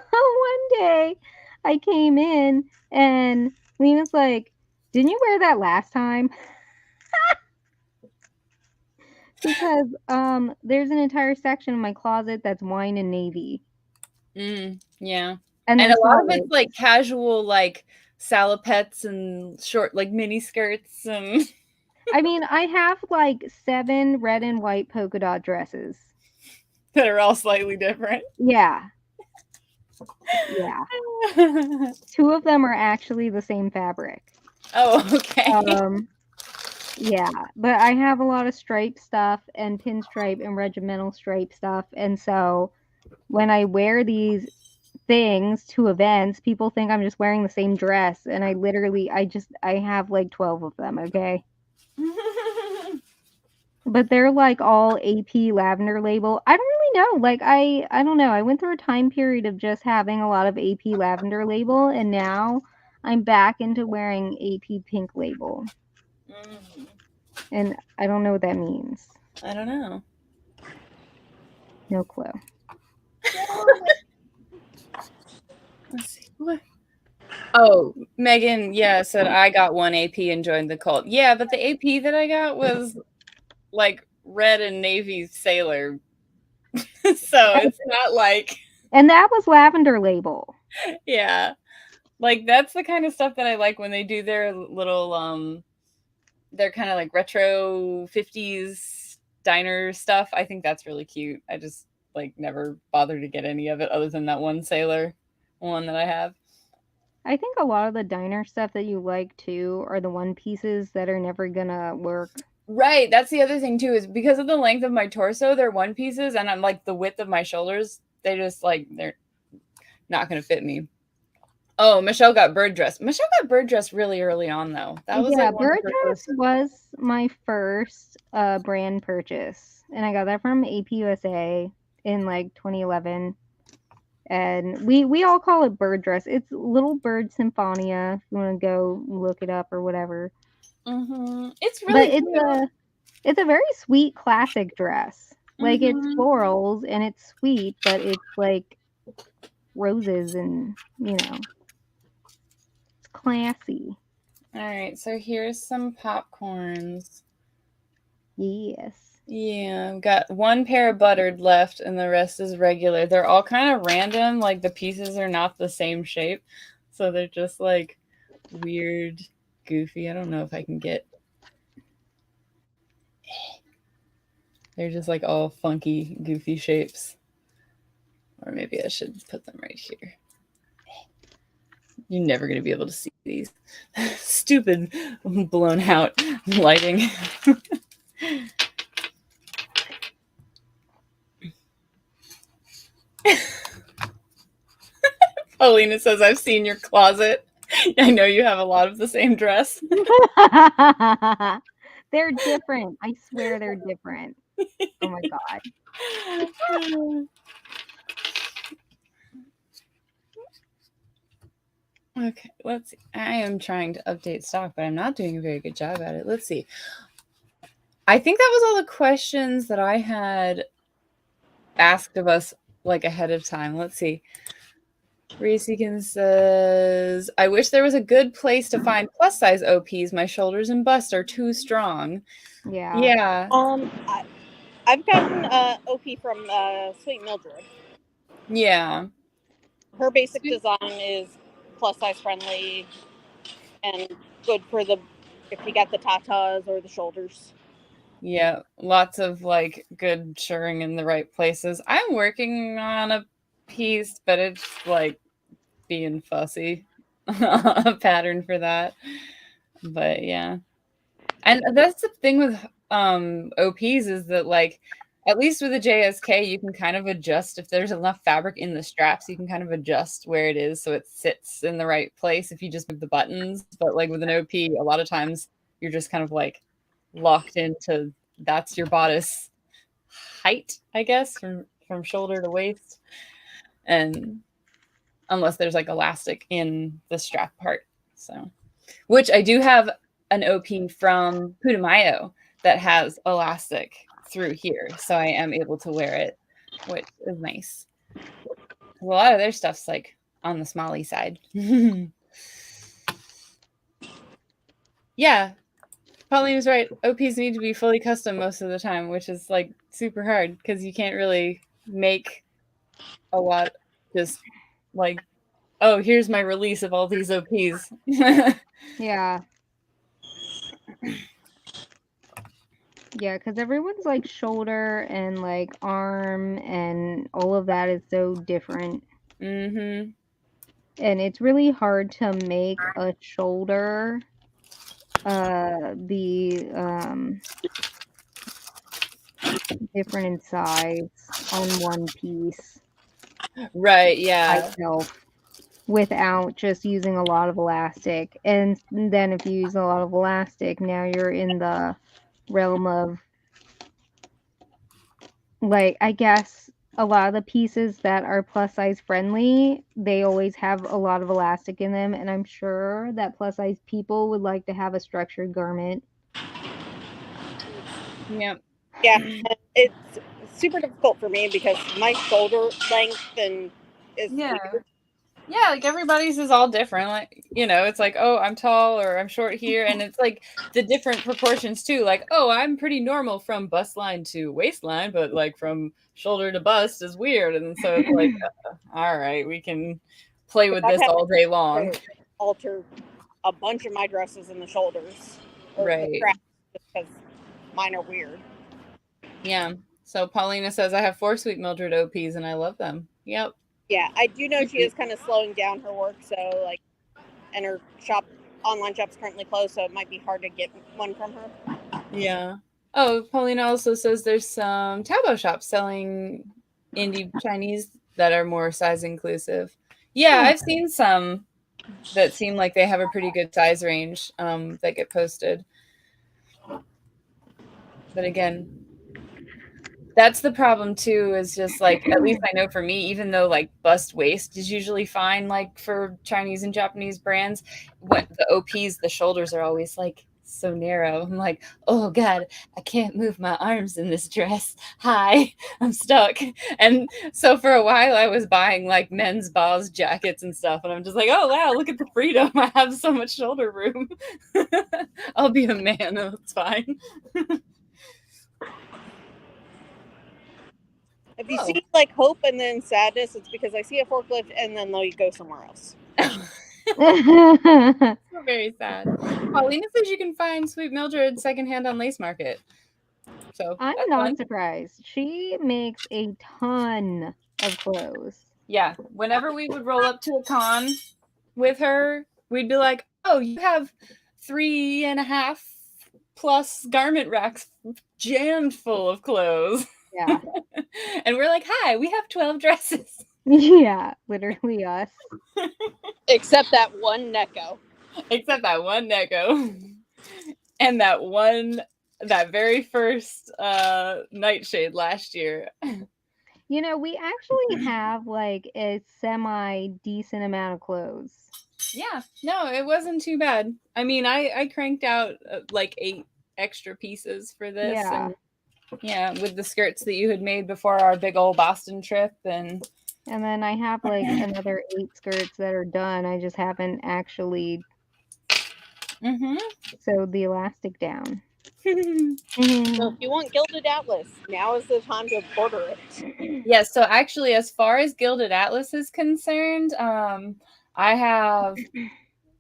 day I came in and Lena's like, "Didn't you wear that last time?" Because there's an entire section of my closet that's wine and navy. Yeah. And a lot of solid. it's like casual, like salopettes and short, like mini skirts. And I mean, I have like 7 red and white polka dot dresses. that are all slightly different. Yeah. Yeah. 2 of them are actually the same fabric. Oh, okay. Yeah, but I have a lot of stripe stuff and pinstripe and regimental stripe stuff, and so when I wear these things to events, people think I'm just wearing the same dress, and I have like 12 of them, okay? But they're like all AP lavender label. I don't really know. Like I don't know. I went through a time period of just having a lot of AP lavender label, and now I'm back into wearing AP pink label. And I don't know what that means. I don't know. No clue. Let's see. What? Oh, Megan, said I got one AP and joined the cult. Yeah, but the AP that I got was like red and navy sailor. So it's not like. And that was lavender label. Yeah. Like that's the kind of stuff that I like when they do their little they're kind of like retro 50s diner stuff. I think that's really cute. I just like never bothered to get any of it other than that one sailor one that I have. I think a lot of the diner stuff that you like too are the one pieces that are never gonna work. Right. That's the other thing too, is because of the length of my torso, they're one pieces, and I'm like the width of my shoulders. They just like they're not gonna fit me. Oh, Michelle got bird dress. Michelle got bird dress really early on though. That was like bird dress was my first brand purchase, and I got that from AP USA in like 2011. And we all call it bird dress. It's Little Bird Symphonia. If you want to go look it up or whatever. It's really it's a very sweet classic dress. Like it's florals and it's sweet, but it's like roses and it's classy. All right, so here's some popcorns. Yes. Yeah, I've got one pair of buttered left and the rest is regular. They're all kind of random, like the pieces are not the same shape. So they're just like weird, goofy. I don't know if I can get. They're just like all funky, goofy shapes. Or maybe I should put them right here. You're never going to be able to see these. Stupid, blown out lighting. Paulina says, I've seen your closet. I know you have a lot of the same dress. They're different. I swear they're different. Oh my God. Okay, let's see. I am trying to update stock, but I'm not doing a very good job at it. Let's see. I think that was all the questions that I had asked of us like ahead of time. Let's see. Reesekin says, I wish there was a good place to find plus size OPs. My shoulders and bust are too strong. Yeah. Yeah. I've gotten OP from Sweet Mildred. Yeah. Her basic design is plus size friendly and good for if you got the tatas or the shoulders. Yeah, lots of like good shirring in the right places. I'm working on a piece, but it's like being fussy, a pattern for that. But yeah, and that's the thing with OPs is that like at least with a JSK you can kind of adjust if there's enough fabric in the straps, you can kind of adjust where it is so it sits in the right place if you just move the buttons. But like with an OP, a lot of times you're just kind of like locked into that's your bodice height, I guess, from shoulder to waist, and unless there's like elastic in the strap part. So, which I do have an OP from Putumayo that has elastic through here, so I am able to wear it, which is nice. A lot of their stuff's like on the smally side. Yeah, Pauline was right. OPs need to be fully custom most of the time, which is like super hard because you can't really make a lot just like, oh, here's my release of all these OPs. Yeah. Yeah, because everyone's like shoulder and like arm and all of that is so different. Mm-hmm. And it's really hard to make a shoulder be different in size on one piece. Right, yeah. Myself, without just using a lot of elastic. And then if you use a lot of elastic, now you're in the realm of, like, I guess a lot of the pieces that are plus size friendly, they always have a lot of elastic in them, and I'm sure that plus size people would like to have a structured garment. Yep. Yeah, it's super difficult for me because my shoulder length is weird. Yeah, like everybody's is all different. Like, you know, it's like, oh, I'm tall or I'm short here. And it's like the different proportions too. Like, oh, I'm pretty normal from bust line to waistline, but like from shoulder to bust is weird. And so it's like, all right, we can play with this all day long. Alter a bunch of my dresses in the shoulders. Or right. The straps, just because mine are weird. Yeah. So Paulina says, I have 4 Sweet Mildred OPs and I love them. Yep. Yeah, I do know she is kind of slowing down her work, so like, and her online shop's currently closed, so it might be hard to get one from her. Yeah. Oh, Paulina also says there's some Taobao shops selling indie Chinese that are more size inclusive. Yeah, I've seen some that seem like they have a pretty good size range that get posted. But again, that's the problem too, is just like, at least I know for me, even though like bust waist is usually fine, like for Chinese and Japanese brands, when the OPs, the shoulders are always like so narrow. I'm like, oh God, I can't move my arms in this dress. Hi, I'm stuck. And so for a while I was buying like men's boss jackets and stuff. And I'm just like, oh wow, look at the freedom. I have so much shoulder room. I'll be a man. It's fine. If you see like hope and then sadness, it's because I see a forklift and then they'll go somewhere else. Very sad. Paulina says you can find Sweet Mildred secondhand on Lace Market. So I'm not surprised. She makes a ton of clothes. Yeah. Whenever we would roll up to a con with her, we'd be like, oh, you have 3.5 plus garment racks jammed full of clothes. Yeah. And we're like, hi, we have 12 dresses. Yeah, literally us. Except that one Neko. And that very first nightshade last year. You know, we actually have like a semi-decent amount of clothes. Yeah, no, it wasn't too bad. I mean, I cranked out like 8 extra pieces for this. Yeah. And yeah, with the skirts that you had made before our big old Boston trip. And then I have like another 8 skirts that are done. I just haven't actually sewed the elastic down. So if you want Gilded Atlas, now is the time to order it. Yeah, so actually, as far as Gilded Atlas is concerned, I have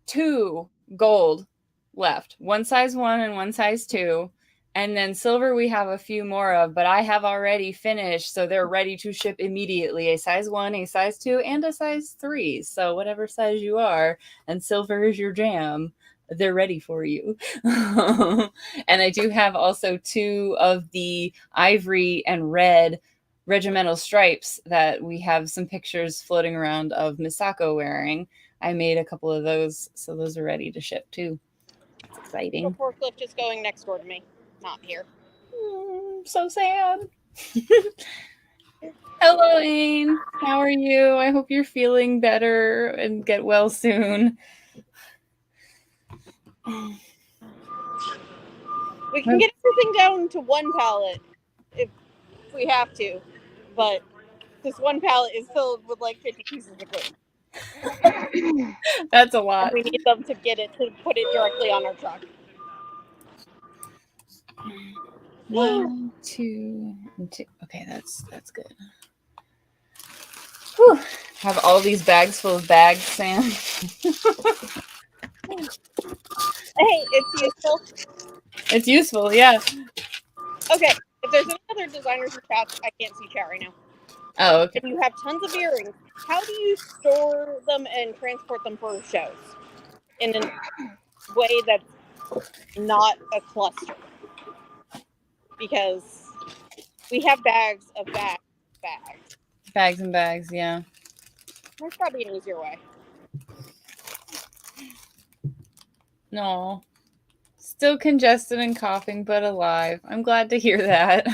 2 gold left, 1 size 1 and 1 size 2. And then silver we have a few more of, but I have already finished, so they're ready to ship immediately. A size 1, a size 2, and a size 3. So whatever size you are, and silver is your jam, they're ready for you. And I do have also 2 of the ivory and red regimental stripes that we have some pictures floating around of Misako wearing. I made a couple of those, so those are ready to ship too. It's exciting. The forklift is going next door to me, not here. So sad. Hello, Ain. How are you? I hope you're feeling better and get well soon. We can get everything down to 1 pallet if we have to, but this 1 pallet is filled with like 50 pieces of glue. That's a lot. And we need them to get it to put it directly on our truck. 1, 2, and 2. Okay, that's good. Whew. Have all these bags full of bags, Sam. Hey, it's useful. It's useful, yeah. Okay, if there's any other designers in chat, I can't see chat right now. Oh, okay. And you have tons of earrings. How do you store them and transport them for shows in a way that's not a cluster? Because we have bags of bags. Bags and bags, yeah. There's probably an easier way. No. Still congested and coughing, but alive. I'm glad to hear that.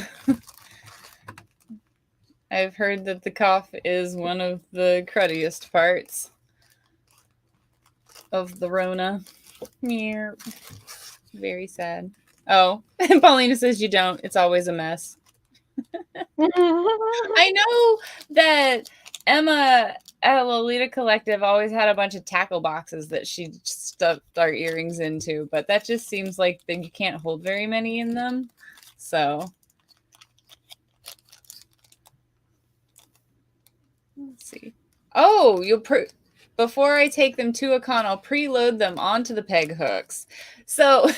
I've heard that the cough is one of the cruddiest parts of the Rona. Very sad. Oh, and Paulina says you don't. It's always a mess. I know that Emma at Lolita Collective always had a bunch of tackle boxes that she stuffed our earrings into, but that just seems like you can't hold very many in them. So let's see. Oh, before I take them to a con, I'll preload them onto the peg hooks. So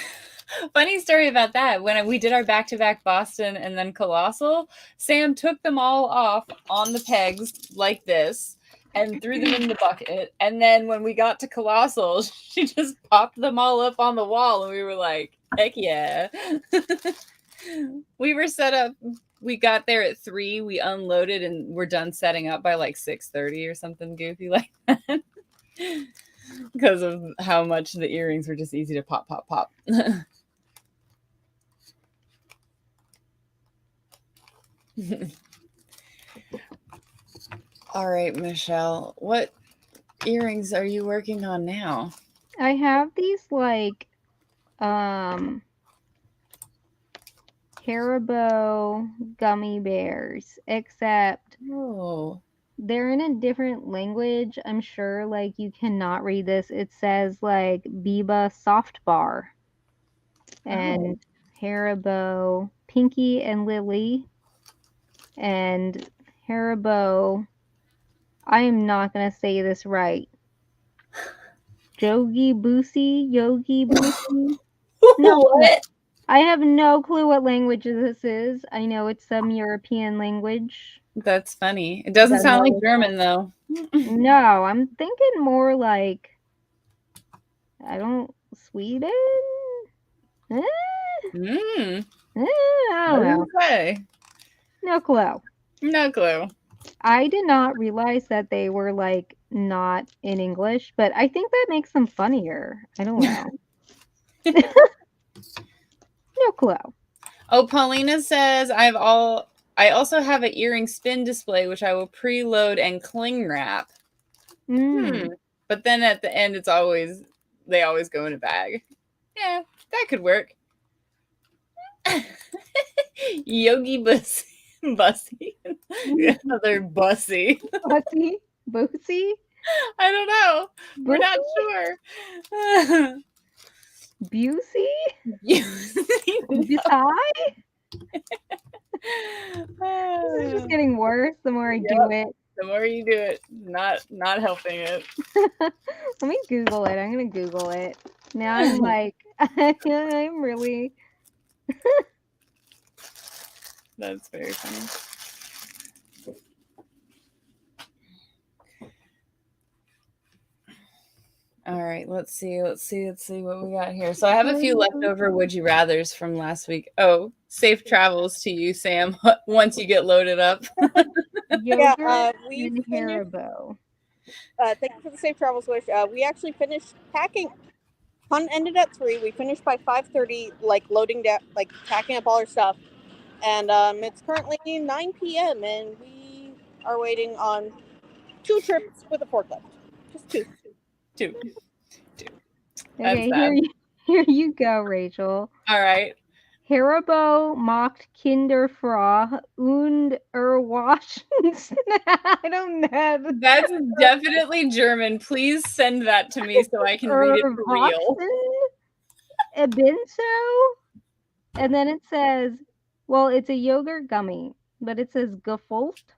funny story about that. When we did our back-to-back Boston and then Colossal, Sam took them all off on the pegs like this and threw them in the bucket. And then when we got to Colossal, she just popped them all up on the wall, and we were like, heck yeah. We were set up. We got there at 3. We unloaded and we're done setting up by like 6:30 or something goofy like that. Because of how much the earrings were just easy to pop. All right, Michelle, what earrings are you working on now? I have these like Haribo gummy bears, except they're in a different language. I'm sure like you cannot read this. It says like Biba Soft Bar and Haribo Pinky and Lily and Haribo, I am not going to say this right. Yogi Boosie? No, what? I have no clue what language this is. I know it's some European language. That's funny. It doesn't sound like German, though. No, I'm thinking more like, Sweden? I don't know. Okay. No clue. No clue. I did not realize that they were like not in English, but I think that makes them funnier. I don't know. No clue. Oh, Paulina says I also have an earring spin display, which I will preload and cling wrap. But then at the end, they always go in a bag. Yeah, that could work. Yogi Bussy. Another Bussy. Bussy? I don't know. We're not sure. Busey? Busey? This is just getting worse the more I do it. The more you do it, not helping it. Let me Google it. I'm gonna Google it. Now I'm like, I'm really. That's very funny. All right, let's see what we got here. So I have a few leftover would you rathers from last week. Oh, safe travels to you, Sam, once you get loaded up. Yogurt we and finished. Haribo. Thank you for the safe travels wish. We actually finished packing. Hunt ended at 3. We finished by 5:30, like loading down, like packing up all our stuff. And it's currently 9 p.m. and we are waiting on 2 trips with a forklift. Just 2. Two. Okay, here you go, Rachel. All right. Haribo macht Kinderfrau und erwaschen. I don't know. That's definitely German. Please send that to me so I can read it for real. Ebenso? And then it says, well, it's a yogurt gummy, but it says gefolgt.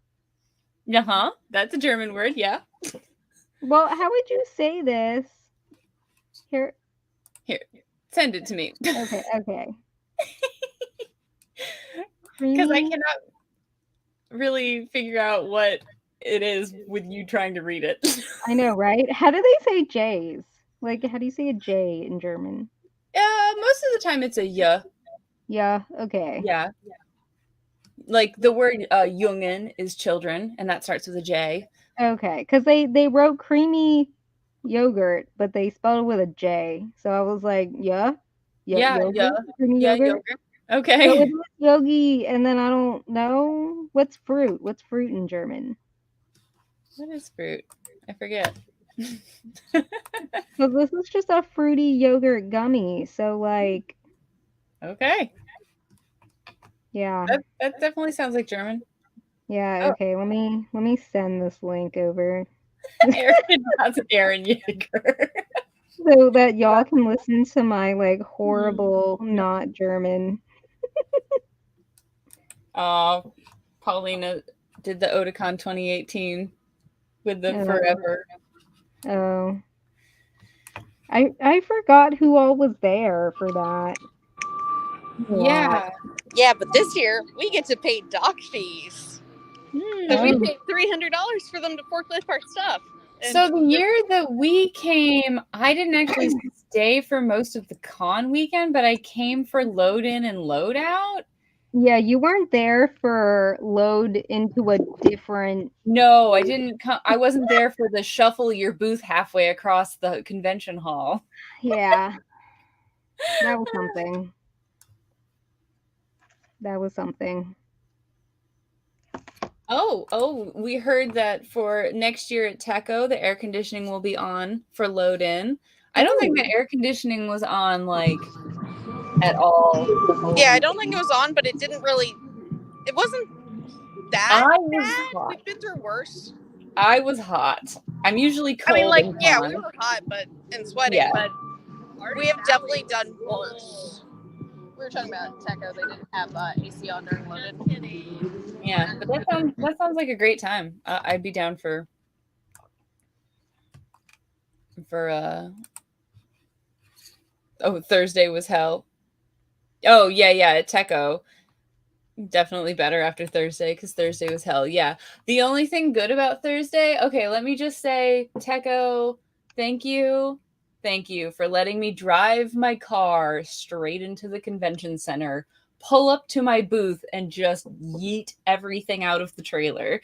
That's a German word, yeah. Well, how would you say this? Here, send it to me. Okay. Because I cannot really figure out what it is with you trying to read it. I know, right? How do they say J's? Like, how do you say a J in German? Most of the time it's a yeah. Yeah, okay. Yeah. Like the word Jungen is children, and that starts with a J. Okay, because they wrote creamy yogurt, but they spelled it with a J. So I was like, yeah. Creamy yogurt. Okay. So it's yogi, and then I don't know. What's fruit? What's fruit in German? What is fruit? I forget. So this is just a fruity yogurt gummy. So like. Okay. Yeah. That definitely sounds like German. Yeah. Okay. Let me send this link over. Aaron Yeager. So that y'all can listen to my like horrible not German. Oh, Paulina did the Otakon 2018 with the Forever. Oh. I forgot who all was there for that. Yeah, but this year we get to pay dock fees. So we paid $300 for them to forklift our stuff. So the year that we came, I didn't actually stay for most of the con weekend, but I came for load in and load out. Yeah, you weren't there for load into a different. No, I didn't come. I wasn't there for the shuffle your booth halfway across the convention hall. Yeah. That was something. Oh, we heard that for next year at Tekko, the air conditioning will be on for load in. I don't think the air conditioning was on like at all. Yeah, I don't think it was on, but it wasn't that bad. Hot. We've been through worse. I was hot. I'm usually cold. I mean, like, yeah, we were hot and sweating, but we have definitely done worse. We were talking about Tekko. They didn't have AC on during loaded. Yeah, but that sounds like a great time. I'd be down for Thursday was hell. Oh yeah, at Tekko. Definitely better after Thursday because Thursday was hell. Yeah. The only thing good about Thursday, okay, let me just say, Tekko, thank you. Thank you for letting me drive my car straight into the convention center, pull up to my booth, and just yeet everything out of the trailer.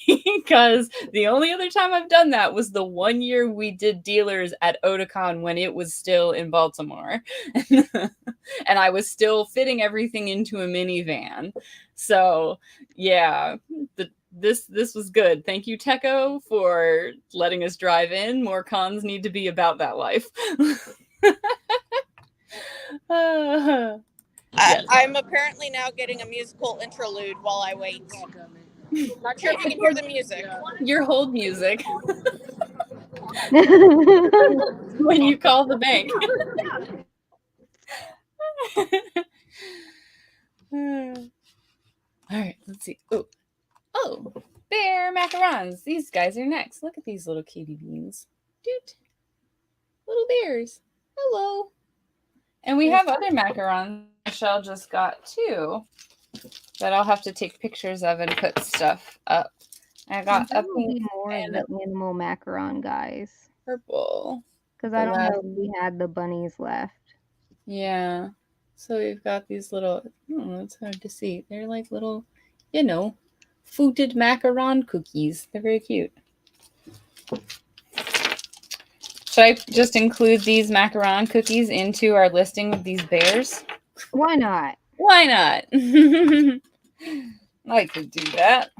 Because the only other time I've done that was the one year we did dealers at Otakon when it was still in Baltimore. And I was still fitting everything into a minivan. So, yeah, this was good. Thank you, Tekko, for letting us drive in. More cons need to be about that life. I'm apparently now getting a musical interlude while I wait. Not sure if you can hear the music. Your hold music. When you call the bank. All right, let's see. Oh, bear macarons. These guys are next. Look at these little cutie beans. Dude. Little bears. Hello. And we have other macarons Michelle just got too that I'll have to take pictures of and put stuff up. I got a pink more of the animal macaron guys. Purple. Because I don't know if we had the bunnies left. Yeah. So we've got these little, it's hard to see. They're like little, you know, fruited macaron cookies. They're very cute. Should I just include these macaron cookies into our listing of these bears? Why not? Why not? I could do that.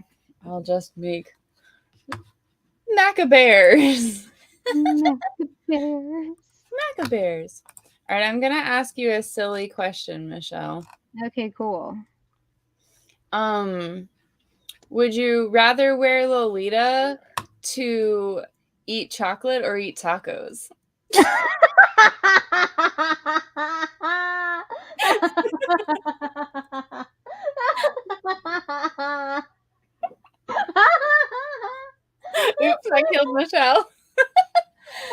I'll just make Macabears. Macabears. Macabears. All right, I'm going to ask you a silly question, Michelle. Okay, cool. Would you rather wear Lolita to eat chocolate or eat tacos? Oops, I killed Michelle.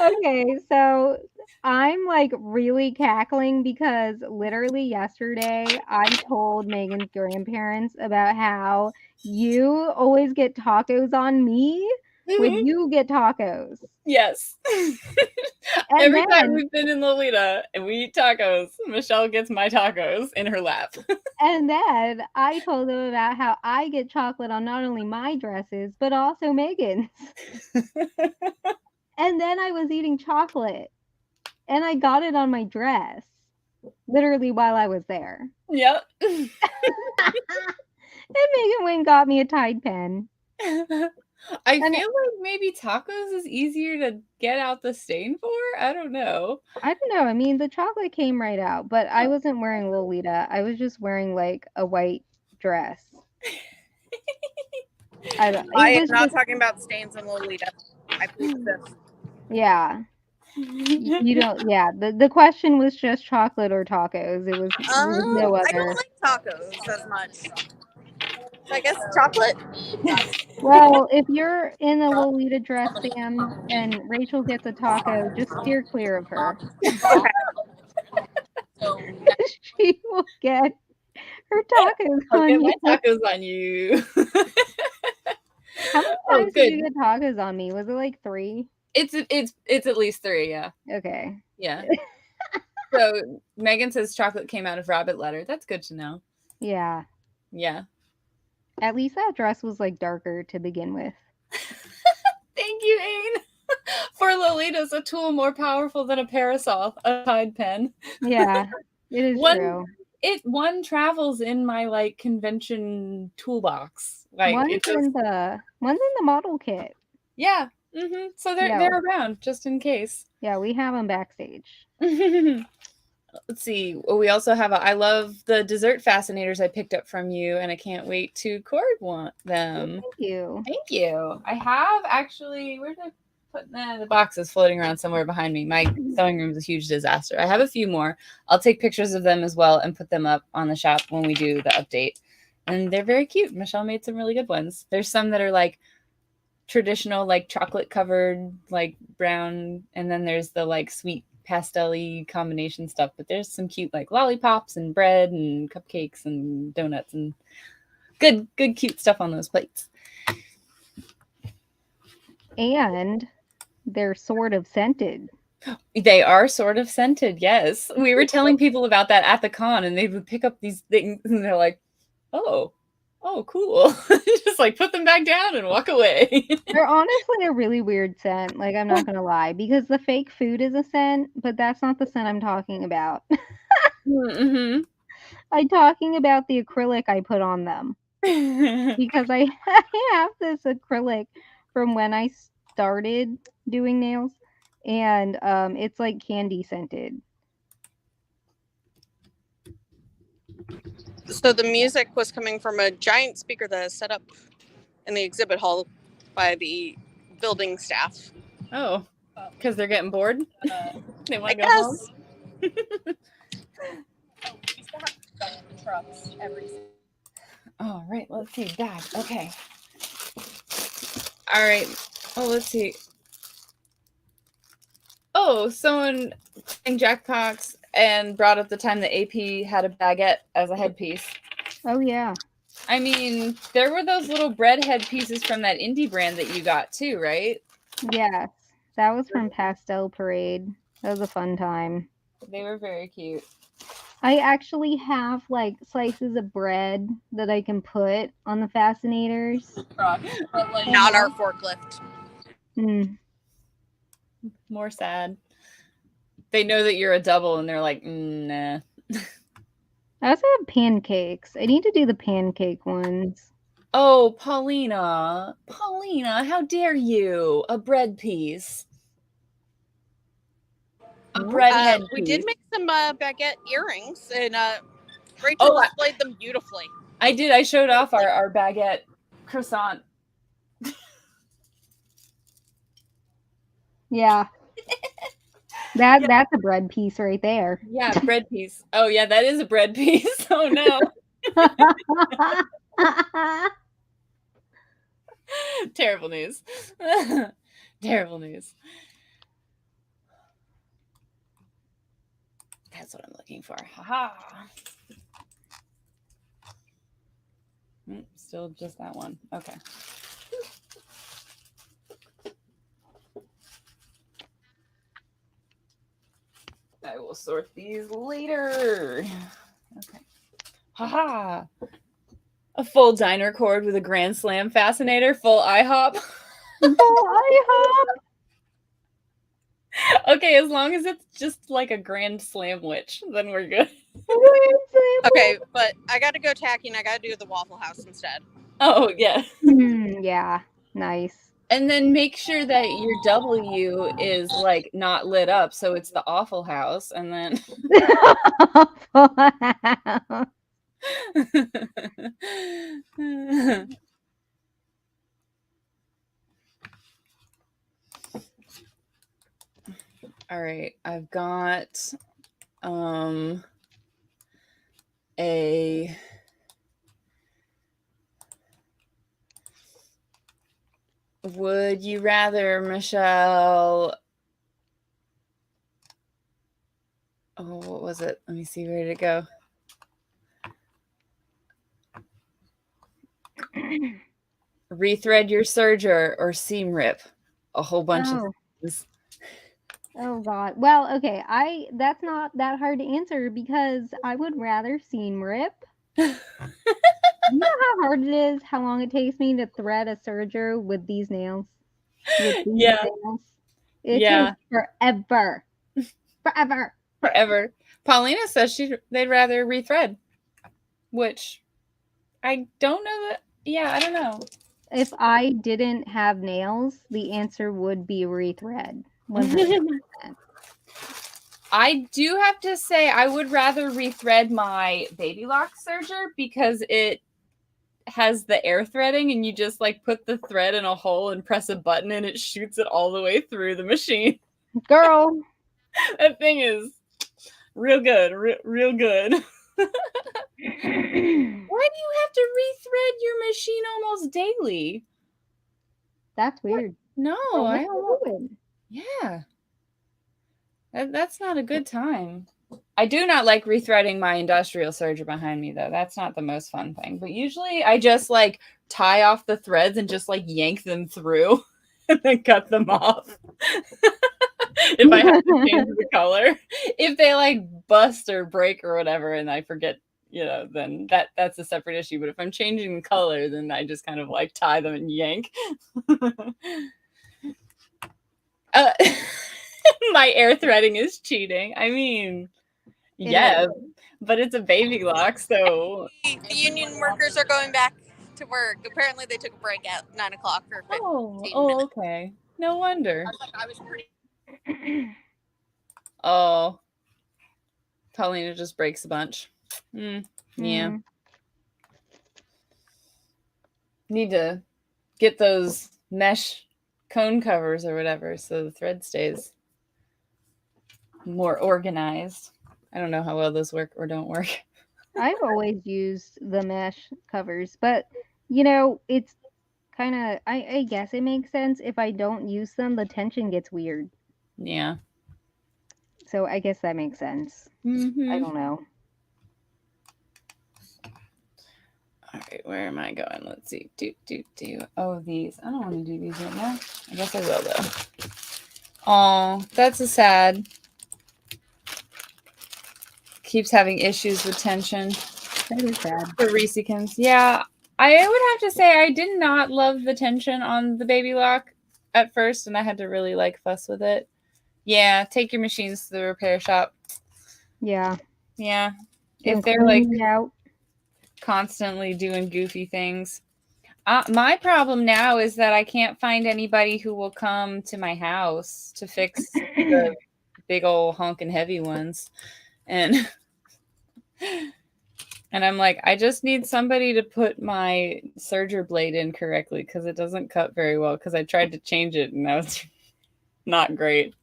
Okay, so I'm like really cackling because literally yesterday I told Megan's grandparents about how you always get tacos on me when you get tacos. Yes. Every time we've been in Lolita and we eat tacos, Michelle gets my tacos in her lap. And then I told them about how I get chocolate on not only my dresses, but also Megan's. And then I was eating chocolate. And I got it on my dress. Literally while I was there. Yep. And Megan went and got me a Tide pen. I feel like maybe tacos is easier to get out the stain for. I don't know. I don't know. I mean, the chocolate came right out, but I wasn't wearing Lolita. I was just wearing like a white dress. I am not talking about stains on Lolita. I believe this. Yeah. You don't. Yeah. The question was just chocolate or tacos. It was no other. I don't like tacos as much. So I guess chocolate. Well, if you're in a Lolita dress, Sam, and Rachel gets a taco, just steer clear of her. Okay. She will get her tacos I'll on get you. my tacos on you. How many times did you get tacos on me? Was it like 3? It's at least 3, yeah. Okay. Yeah. So Megan says chocolate came out of rabbit letter. That's good to know. Yeah. Yeah. At least that dress was like darker to begin with. Thank you, Ain. For Lolita's a tool more powerful than a parasol, a Tide pen. Yeah, it is true. One travels in my like convention toolbox. Like one's in the model kit. Yeah. Mm-hmm. So they're around just in case. Yeah, we have them backstage. Let's see. Well, we also have I love the dessert fascinators I picked up from you, and I can't wait to cord them. Thank you. Thank you. I have actually. Where did I put the boxes floating around somewhere behind me? My sewing room is a huge disaster. I have a few more. I'll take pictures of them as well and put them up on the shop when we do the update. And they're very cute. Michelle made some really good ones. There's some that are like traditional, like chocolate covered, like brown, and then there's the like sweet pastel-y combination stuff, but there's some cute like lollipops and bread and cupcakes and donuts and good cute stuff on those plates. And they're sort of scented. They are sort of scented, yes. We were telling people about that at the con, and they would pick up these things and they're like, oh cool. Just like put them back down and walk away. They're honestly a really weird scent, like I'm not gonna lie, because the fake food is a scent, but that's not the scent I'm talking about. Mm-hmm. I'm talking about the acrylic I put on them. Because I have this acrylic from when I started doing nails, and it's like candy scented. So the music was coming from a giant speaker that is set up in the exhibit hall by the building staff. Oh, because they're getting bored? They want to go home? All right, let's see. Bag. Okay. All right. Oh, let's see. Oh, someone playing Jackbox and brought up the time that AP had a baguette as a headpiece. Oh, yeah. I mean, there were those little bread headpieces from that indie brand that you got too, right? Yes. That was from Pastel Parade. That was a fun time. They were very cute. I actually have like slices of bread that I can put on the Fascinators. Not our forklift. More sad. They know that you're a double and they're like, nah. I also have pancakes. I need to do the pancake ones. Oh, Paulina. Paulina, how dare you? A bread piece. A bread head We piece. did make some baguette earrings, and Rachel displayed them beautifully. I did. I showed off our baguette croissant. Yeah. That's a bread piece right there. Yeah, bread piece. Oh, yeah, that is a bread piece. Oh, no. Terrible news. Terrible news. That's what I'm looking for. Haha. Still just that one. Okay. I will sort these later. Okay. Haha. A full diner cord with a Grand Slam fascinator, full IHOP. Full IHOP. Okay, as long as it's just like a Grand Slam witch, then we're good. Okay, but I got to go tacking. I got to do the Waffle House instead. Oh, yeah. Yeah, nice. And then make sure that your W is like not lit up, so it's the Awful House, and then all right, I've got a would you rather, Michelle? Oh, what was it? Let me see. Where did it go? Rethread your serger or seam rip. A whole bunch of things. Oh God. Well, okay. That's not that hard to answer because I would rather seam rip. You know how hard it is, how long it takes me to thread a serger with these nails? Nails? It takes forever. Forever. Paulina says they'd rather rethread, which I don't know that. Yeah, I don't know. If I didn't have nails, the answer would be rethread. 100%. I do have to say I would rather rethread my baby lock serger because it has the air threading and you just like put the thread in a hole and press a button and it shoots it all the way through the machine. Girl. That thing is real good. Real good. Why do you have to rethread your machine almost daily? That's weird. No, I don't. Yeah. That's not a good time. I do not like rethreading my industrial serger behind me, though. That's not the most fun thing. But usually I just like tie off the threads and just like yank them through and then cut them off. If I have to change the color. If they like bust or break or whatever and I forget, then that's a separate issue. But if I'm changing the color, then I just kind of like tie them and yank. My air threading is cheating. I mean, yeah, but it's a baby lock, so the union workers are going back to work. Apparently, they took a break at 9 o'clock for 15 minutes. Okay. No wonder. I was pretty. Oh, Paulina just breaks a bunch. Yeah. Need to get those mesh cone covers or whatever so the thread stays more organized. I don't know how well those work or don't work. I've always used the mesh covers, but it's kind of, I guess it makes sense. If I don't use them, the tension gets weird. Yeah. So I guess that makes sense. I don't know. All right, where am I going? Let's see. Oh, these. I don't want to do these right now. I guess I will, though. Oh, that's a sad. Keeps having issues with tension. That is sad. The Reesekins. Yeah, I would have to say I did not love the tension on the Baby Lock at first, and I had to really like fuss with it. Yeah, take your machines to the repair shop. Yeah. Yeah. And If they're like out. constantly doing goofy things. My problem now is that I can't find anybody who will come to my house to fix the big old honking heavy ones. And I'm like, I just need somebody to put my serger blade in correctly because it doesn't cut very well because I tried to change it and that was not great.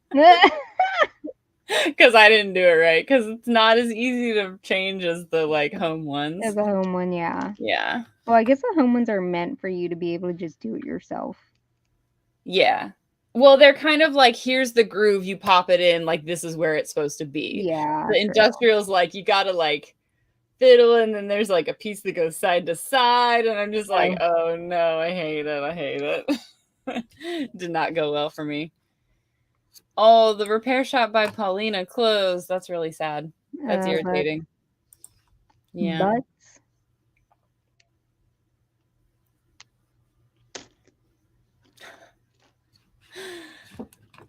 Because I didn't do it right. Because it's not as easy to change as the like home ones. As a home one, yeah. Yeah. Well, I guess the home ones are meant for you to be able to just do it yourself. Yeah. Well, they're kind of like, here's the groove, you pop it in, like this is where it's supposed to be. Yeah. The industrial's like, you gotta like fiddle, and then there's like a piece that goes side to side, and I'm just like, oh no, I hate it. Did not go well for me. Oh, the repair shop by Paulina closed. That's really sad. That's irritating. Yeah.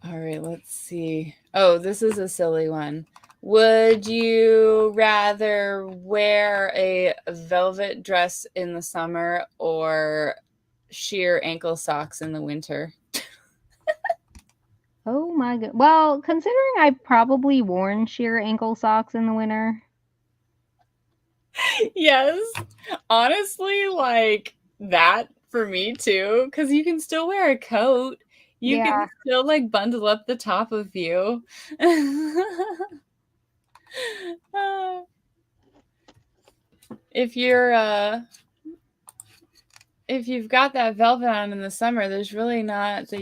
All right, let's see. Oh, this is a silly one. Would you rather wear a velvet dress in the summer or sheer ankle socks in the winter? Oh my god. Well, considering I've probably worn sheer ankle socks in the winter. Yes. Honestly, like that for me too, because you can still wear a coat. You can still like bundle up the top of you. If you've got that velvet on in the summer, there's really not much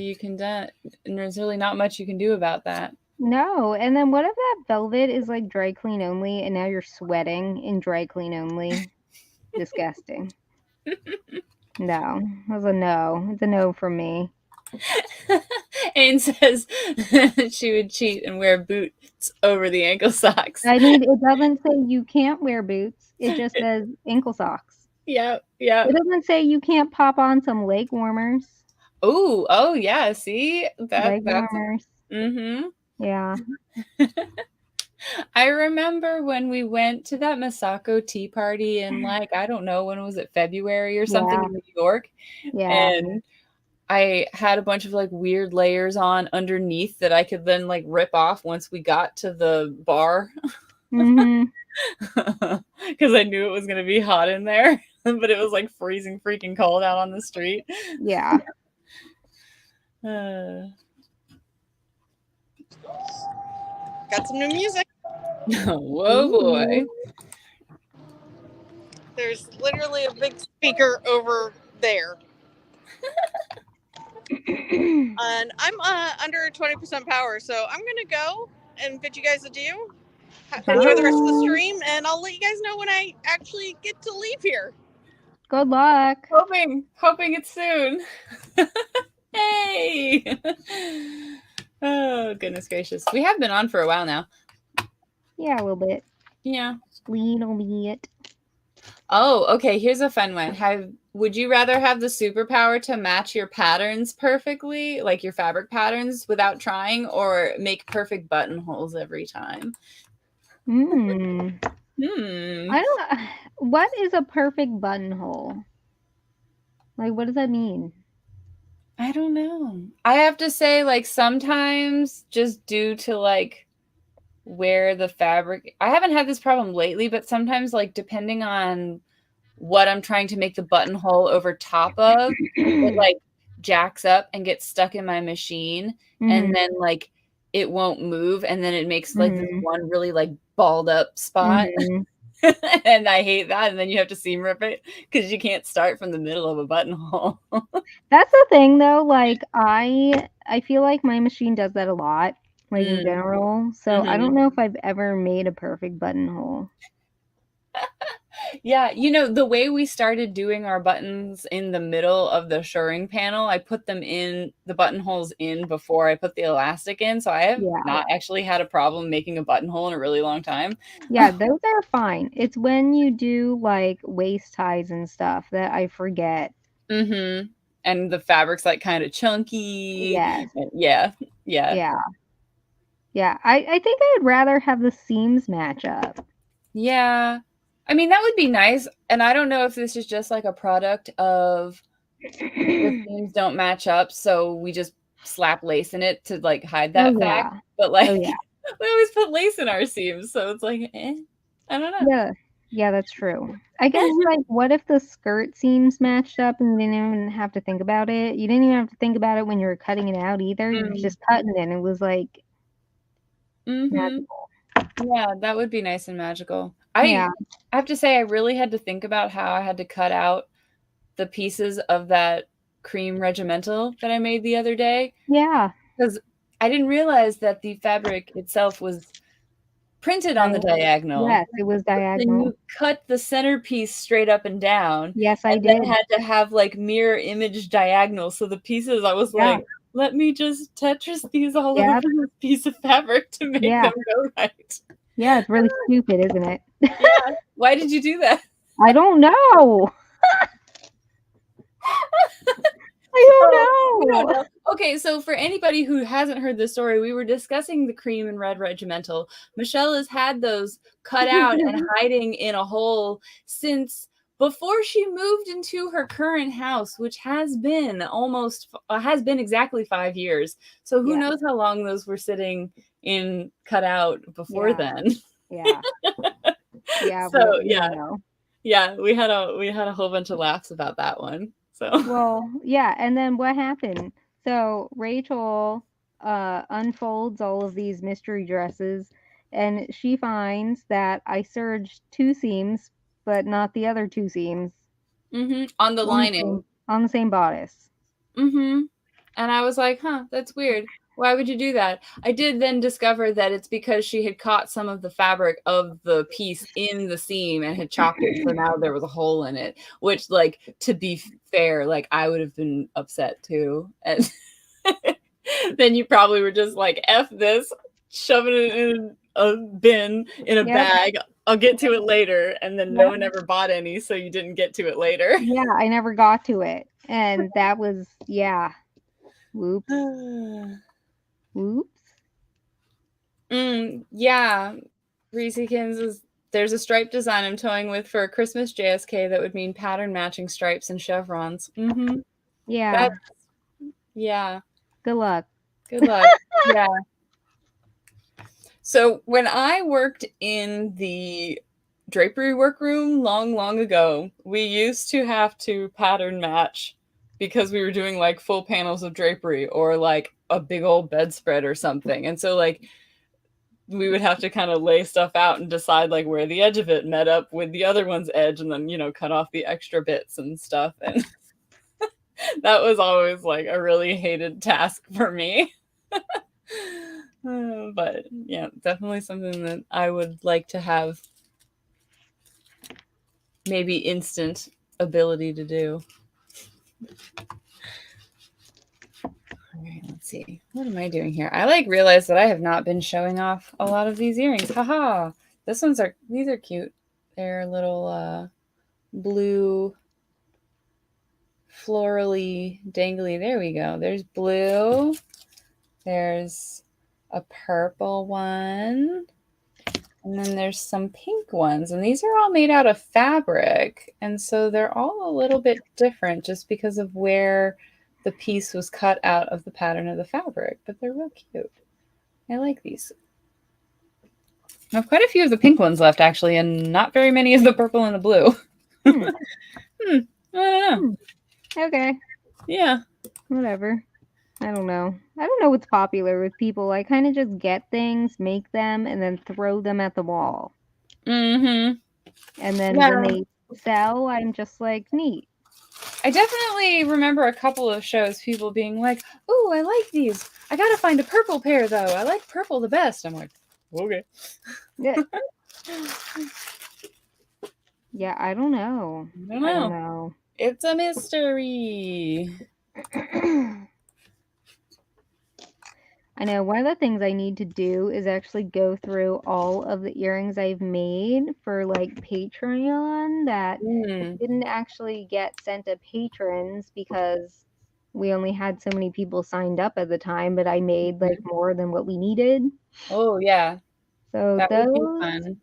you can do about that. No, and then what if that velvet is like dry clean only and now you're sweating in dry clean only? Disgusting. No. That was a no. It's a no from me. Ayn says she would cheat and wear boots over the ankle socks. I mean, it doesn't say you can't wear boots. It just says ankle socks. Yeah. It doesn't say you can't pop on some leg warmers. Oh yeah. See leg warmers. Mm-hmm. Yeah. I remember when we went to that Masako tea party in like, I don't know, when was it, February or something in New York? Yeah. And I had a bunch of like weird layers on underneath that I could then like rip off once we got to the bar. Mm-hmm. Because I knew it was going to be hot in there, but it was like freezing freaking cold out on the street. Yeah. Got some new music. Whoa, boy. There's literally a big speaker over there. And I'm under 20% power, so I'm going to go and bid you guys adieu. Enjoy the rest of the stream, and I'll let you guys know when I actually get to leave here. Good luck. Hoping it's soon. Hey! Oh, goodness gracious. We have been on for a while now. Yeah, a little bit. Yeah. Little bit. Oh, okay. Here's a fun one. Would you rather have the superpower to match your patterns perfectly, like your fabric patterns, without trying, or make perfect buttonholes every time? I don't. What is a perfect buttonhole? Like, what does that mean? I don't know. I have to say, like, sometimes just due to like where the fabric, I haven't had this problem lately, but sometimes like depending on what I'm trying to make the buttonhole over top of, it like jacks up and gets stuck in my machine, and then like it won't move, and then it makes like this one really like balled up spot. And I hate that. And then you have to seam rip it because you can't start from the middle of a buttonhole. That's the thing, though. Like, I feel like my machine does that a lot, like in Mm. general. So I don't know if I've ever made a perfect buttonhole. Yeah, the way we started doing our buttons in the middle of the shirring panel, I put them in the buttonholes in before I put the elastic in. So I have not actually had a problem making a buttonhole in a really long time. Yeah, those are fine. It's when you do like waist ties and stuff that I forget. Mm-hmm. And the fabric's like kind of chunky. Yes. Yeah. Yeah, I think I'd rather have the seams match up. Yeah. I mean, that would be nice. And I don't know if this is just like a product of the seams don't match up, so we just slap lace in it to like hide that fact. But like we always put lace in our seams, so it's like, I don't know. Yeah, that's true. I guess like what if the skirt seams matched up and you didn't even have to think about it? You didn't even have to think about it when you were cutting it out either. You were just cutting it and it was like magical. Yeah, that would be nice and magical. I have to say I really had to think about how I had to cut out the pieces of that cream regimental that I made the other day. Yeah. Because I didn't realize that the fabric itself was printed on the diagonal. Yes, it was diagonal. Then you cut the centerpiece straight up and down. Yes, I did. Then had to have like mirror image diagonal. So the pieces, I was like, let me just Tetris these all over this piece of fabric to make them go right. Yeah, it's really stupid, isn't it? Yeah. Why did you do that? I don't know. I don't know. Okay, so for anybody who hasn't heard the story, we were discussing the cream and red regimental. Michelle has had those cut out and hiding in a hole since before she moved into her current house, which has been exactly 5 years. So who knows how long those were sitting in cut out before then. Yeah. So yeah, we had a whole bunch of laughs about that one. So well, yeah, and then what happened? So Rachel unfolds all of these mystery dresses, and she finds that I serged 2 seams, but not the other 2 seams. On the lining. On the same bodice. And I was like, that's weird. Why would you do that? I did then discover that it's because she had caught some of the fabric of the piece in the seam and had chopped it, so now there was a hole in it, which, like, to be fair, like, I would have been upset too. And then you probably were just like, F this, shoving it in a bin, in a bag. I'll get to it later. And then no one ever bought any, so you didn't get to it later. Yeah, I never got to it. And that was, whoops. Whoops. Yeah. Reesekins there's a stripe design I'm toying with for a Christmas JSK that would mean pattern matching stripes and chevrons. Yeah. Yeah. Good luck. Yeah. So when I worked in the drapery workroom long ago, we used to have to pattern match because we were doing like full panels of drapery or like a big old bedspread or something. And so like we would have to kind of lay stuff out and decide like where the edge of it met up with the other one's edge and then, cut off the extra bits and stuff. And that was always like a really hated task for me. But yeah, definitely something that I would like to have maybe instant ability to do. All right, let's see. What am I doing here? I realized that I have not been showing off a lot of these earrings. Haha. These are cute. They're little blue florally dangly. There we go. There's blue. There's a purple one. And then there's some pink ones. And these are all made out of fabric. And so they're all a little bit different just because of where the piece was cut out of the pattern of the fabric. But they're real cute. I like these. I have quite a few of the pink ones left, actually, and not very many of the purple and the blue. I don't know. Okay. Yeah. Whatever. I don't know. I don't know what's popular with people. I kind of just get things, make them, and then throw them at the wall. And then when they sell, I'm just like, neat. I definitely remember a couple of shows, people being like, "Oh, I like these. I gotta find a purple pair though. I like purple the best." I'm like, okay. Yeah. Yeah, I don't know. I don't know. It's a mystery. I know one of the things I need to do is actually go through all of the earrings I've made for like Patreon that didn't actually get sent to patrons because we only had so many people signed up at the time, but I made like more than what we needed. Oh yeah. So that those, would be fun.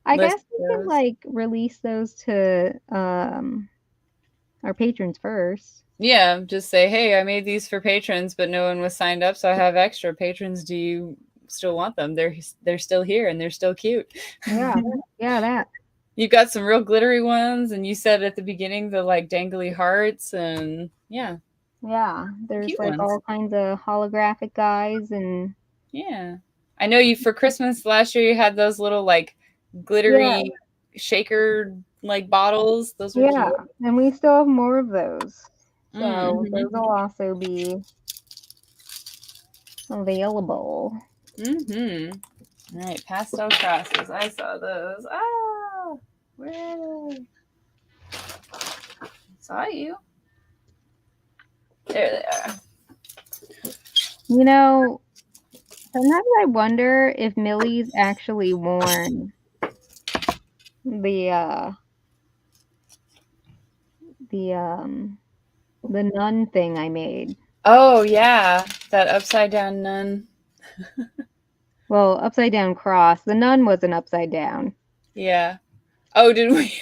I guess we can like release those to our patrons first. Yeah, just say, hey, I made these for patrons, but no one was signed up, so I have extra patrons. Do you still want them? They're still here and they're still cute. Yeah, that. You've got some real glittery ones, and you said at the beginning the like dangly hearts, and yeah. Yeah, there's cute like ones. all kinds of holographic guys and yeah. I know you for Christmas last year you had those little like glittery shaker like bottles. Those were cute. And we still have more of those. So those will also be available. All right, Pastel Crosses. I saw those. Ah, where? Saw you. There they are. You know, sometimes I wonder if Millie's actually worn the nun thing I made. Oh yeah, that upside down nun. Well, upside down cross. The nun wasn't upside down. Yeah. Oh, did we?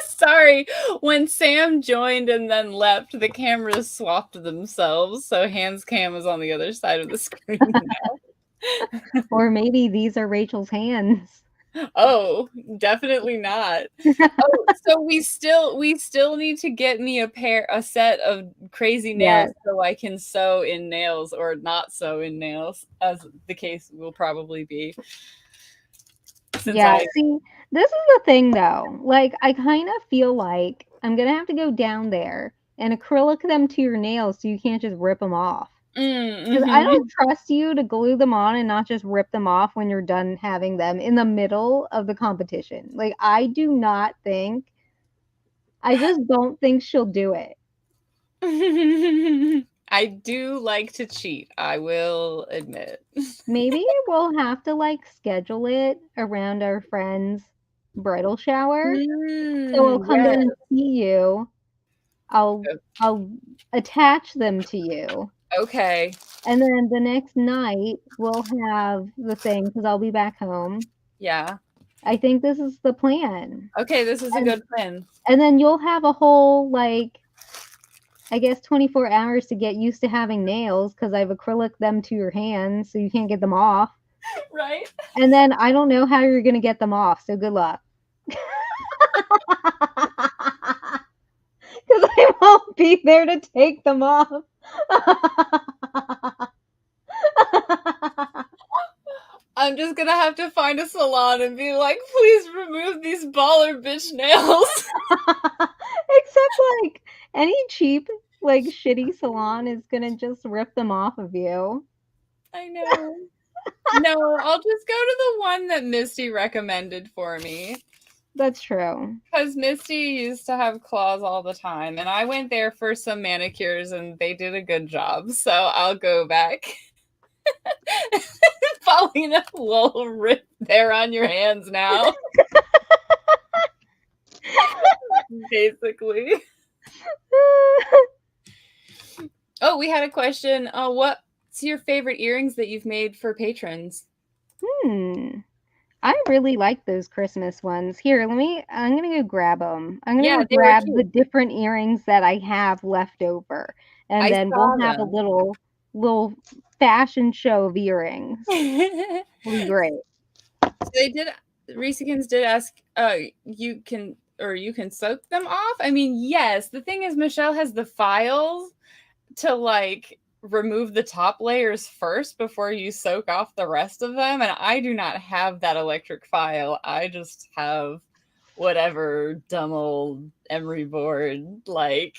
Sorry. When Sam joined and then left, the cameras swapped themselves. So Hans' cam is on the other side of the screen now. Or maybe these are Rachel's hands. Oh, definitely not. Oh, so we still need to get me a set of crazy nails so I can sew in nails or not sew in nails, as the case will probably be. See, this is the thing though. Like, I kind of feel like I'm gonna have to go down there and acrylic them to your nails so you can't just rip them off. Because I don't trust you to glue them on and not just rip them off when you're done having them in the middle of the competition. Like, I just don't think she'll do it. I do like to cheat, I will admit. Maybe we'll have to like schedule it around our friend's bridal shower. So we'll come down and see you. I'll attach them to you. Okay. And then the next night we'll have the thing because I'll be back home. Yeah. I think this is the plan. Okay, this is a good plan. And then you'll have a whole like, I guess 24 hours to get used to having nails because I've acrylic them to your hands so you can't get them off. Right. And then I don't know how you're gonna get them off, so good luck. Because I won't be there to take them off. I'm just gonna have to find a salon and be like, please remove these baller bitch nails. Except like any cheap, like shitty salon is gonna just rip them off of you. I know. No, I'll just go to the one that Misty recommended for me. That's true. Because Misty used to have claws all the time, and I went there for some manicures, and they did a good job. So I'll go back. Paulina will rip there on your hands now. Basically. Oh, we had a question. What's your favorite earrings that you've made for patrons? I really like those Christmas ones. Here, I'm going to go grab them. I'm going to go grab the different earrings that I have left over. And then we'll have a little fashion show of earrings. It'll be great. Reesekins did ask, you can soak them off? I mean, yes. The thing is, Michelle has the files to like remove the top layers first before you soak off the rest of them, and I do not have that electric file. I just have whatever dumb old emery board. Like,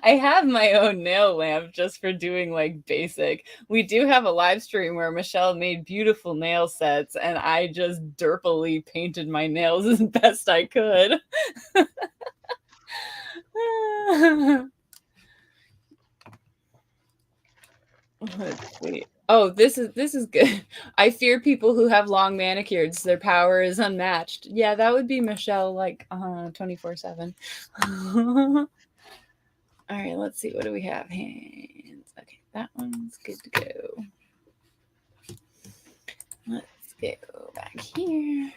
I have my own nail lamp just for doing like basic. We do have a live stream where Michelle made beautiful nail sets and I just derpily painted my nails as best I could. Let's see. Oh, this is good. I fear people who have long manicures. Their power is unmatched. Yeah, that would be Michelle, like 24/7. All right, let's see. What do we have? Hands. Okay, that one's good to go. Let's go back here.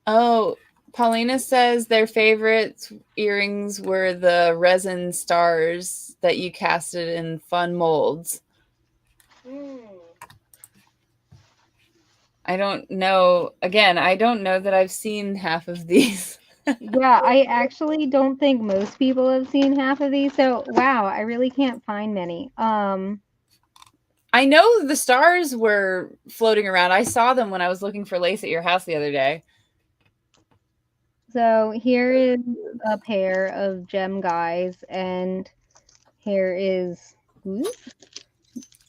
Oh, Paulina says their favorite earrings were the resin stars that you casted in fun molds. I don't know. Again, I don't know that I've seen half of these. Yeah, I actually don't think most people have seen half of these. So, wow, I really can't find many. I know the stars were floating around. I saw them when I was looking for lace at your house the other day. So here is a pair of gem guys, and here is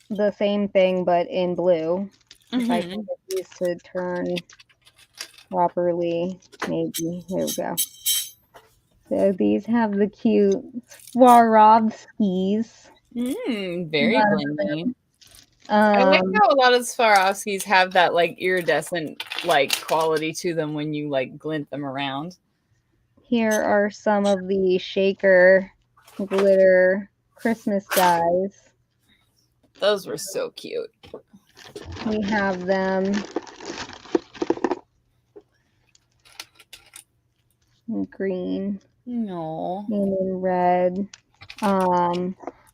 the same thing but in blue. If I can get these to turn properly, maybe. Here we go. So these have the cute Swarovskis. Very blingy. I like how a lot of Swarovskis have that like iridescent like quality to them when you like glint them around. Here are some of the shaker glitter Christmas guys. Those were so cute. We have them in green. No. And in red.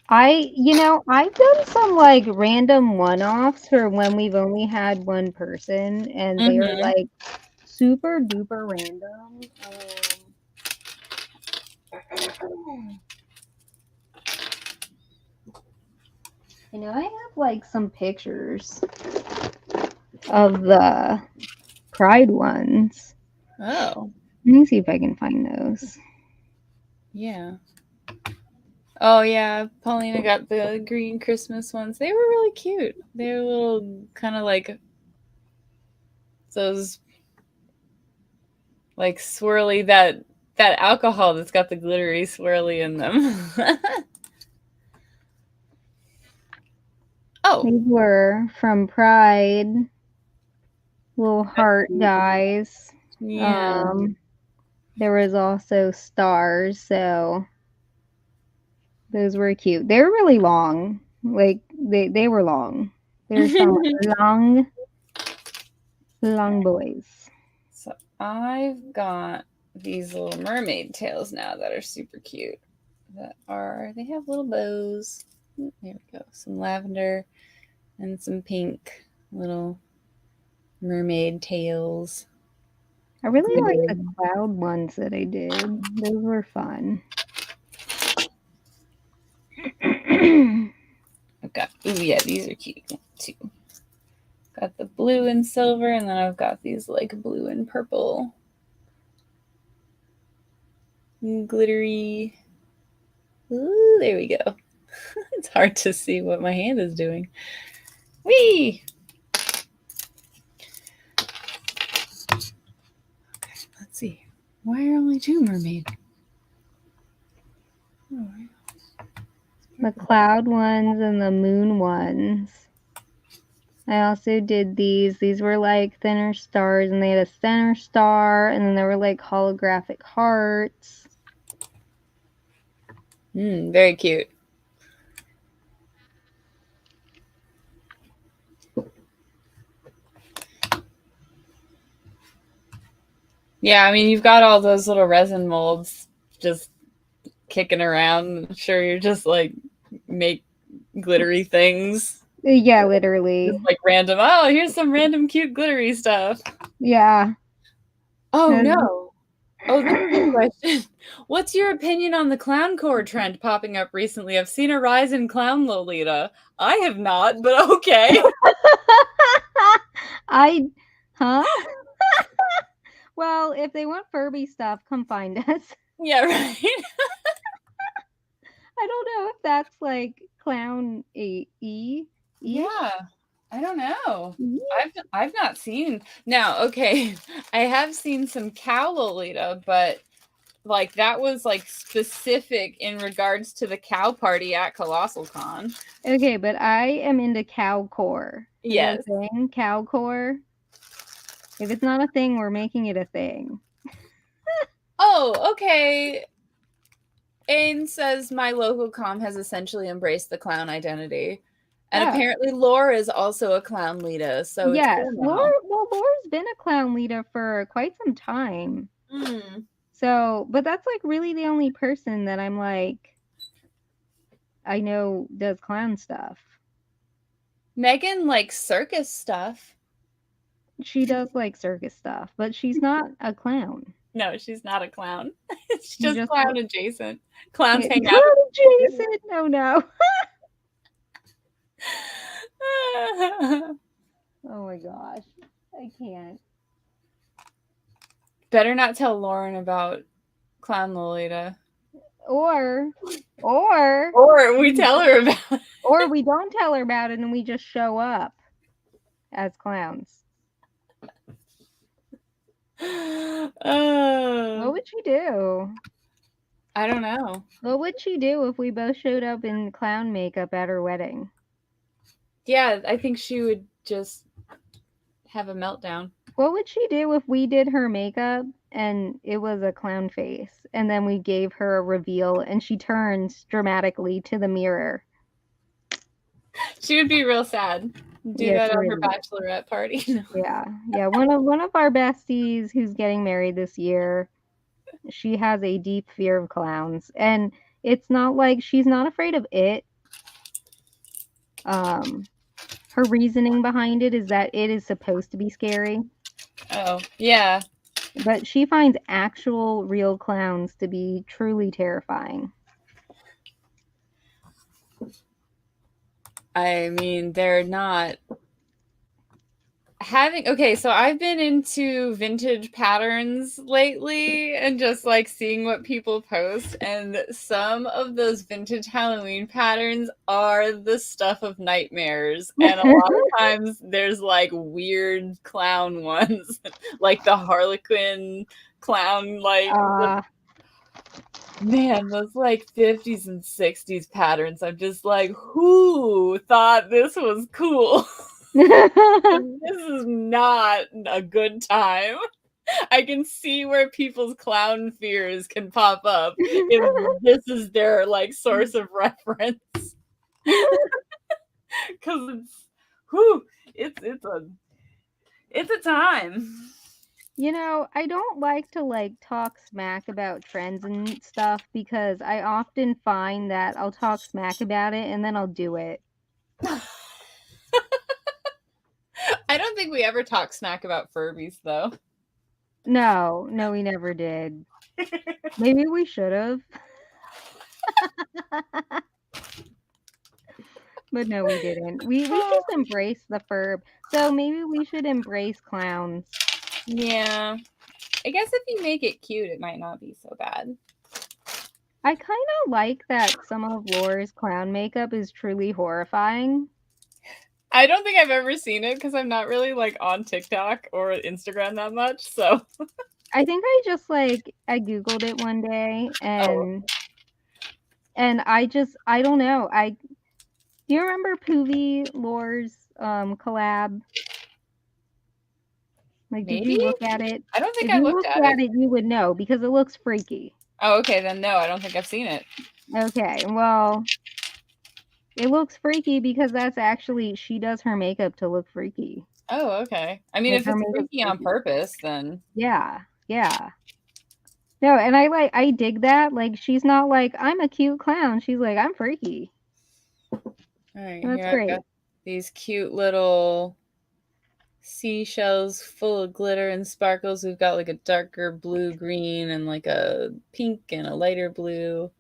I've done some like random one-offs for when we've only had one person, and they are like super duper random. I have like some pictures of the Pride ones. Oh. Let me see if I can find those. Yeah. Oh, yeah. Paulina got the green Christmas ones. They were really cute. They were little kind of like those like swirly, that alcohol that's got the glittery swirly in them. Oh. These were from Pride. Little heart guys. Yeah. There was also stars, so those were cute. They were really long. Like they were long. They're some long boys. So I've got these little mermaid tails now that are super cute. They have little bows. There we go. Some lavender and some pink little mermaid tails. I really like the cloud ones that I did. Those were fun. I've got, yeah, these are cute too. Got the blue and silver, and then I've got these like blue and purple glittery. Ooh, there we go. It's hard to see what my hand is doing. Whee! Okay, let's see. Why are only two mermaids? Oh, the cloud ones and the moon ones. I also did these. These were like thinner stars, and they had a center star, and then there were like holographic hearts. Very cute. Yeah, I mean, you've got all those little resin molds just kicking around. I'm sure you're just like make glittery things. Yeah, literally. Just like random. Oh, here's some random cute glittery stuff. Yeah. Oh no. Oh, this is a question. What's your opinion on the clown core trend popping up recently? I've seen a rise in clown Lolita. I have not, but okay. Huh? Well, if they want Furby stuff, come find us. Yeah, right. I don't know if that's like clown E. Yeah, I don't know. E? I've not seen. Now, okay, I have seen some cow Lolita, but like that was like specific in regards to the cow party at Colossal Con. Okay, but I am into cow core. Is that Yes. a thing? Cow core. If it's not a thing, we're making it a thing. Oh, okay. Ain says my local com has essentially embraced the clown identity. And apparently Laura is also a clown Lita, so it's yes, cool now. Laura's been a clown Lita for quite some time. Mm. So, but that's like really the only person that I'm like, I know does clown stuff. Megan likes circus stuff. She does like circus stuff, but she's not a clown. No, she's not a clown. She's just clown adjacent. Clowns hang out. Clown adjacent. Oh no. Oh my gosh. I can't. Better not tell Lauren about Clown Lolita. Or we tell her about it. Or we don't tell her about it and we just show up as clowns. What would she do? I don't know. What would she do if we both showed up in clown makeup at her wedding? Yeah, I think she would just have a meltdown. What would she do if we did her makeup and it was a clown face and then we gave her a reveal and she turns dramatically to the mirror? She would be real sad. Do that on her bachelorette party. Yeah. One of our besties who's getting married this year, she has a deep fear of clowns, and it's not like she's not afraid of it. Her reasoning behind it is that it is supposed to be scary. Oh, yeah. But she finds actual real clowns to be truly terrifying. I mean, they're not having. Okay, so I've been into vintage patterns lately and just like seeing what people post, and some of those vintage Halloween patterns are the stuff of nightmares. And a lot of times there's like weird clown ones, like the Harlequin clown, like man, those like 50s and 60s patterns. I'm just like, who thought this was cool? This is not a good time. I can see where people's clown fears can pop up if this is their like source of reference. Because it's a time. You know, I don't like to like talk smack about trends and stuff because I often find that I'll talk smack about it and then I'll do it. I don't think we ever talk smack about Furbies though. No, we never did. Maybe we should have. But no, we didn't. We just embrace the Furb. So maybe we should embrace clowns. Yeah. I guess if you make it cute, it might not be so bad. I kind of like that some of Laura's clown makeup is truly horrifying. I don't think I've ever seen it because I'm not really like on TikTok or Instagram that much. So I think I just like I Googled it one day and I don't know. Do you remember Poovy Laura's collab? Like, did you look at it? I don't think I looked at it. You would know because it looks freaky. Oh, okay. Then no, I don't think I've seen it. Okay, well, it looks freaky because that's actually she does her makeup to look freaky. Oh, okay. I mean, if it's freaky on purpose, then yeah. No, and I dig that. Like, she's not like I'm a cute clown. She's like I'm freaky. All right, that's great. I've got these cute little seashells full of glitter and sparkles. We've got like a darker blue green and like a pink and a lighter blue.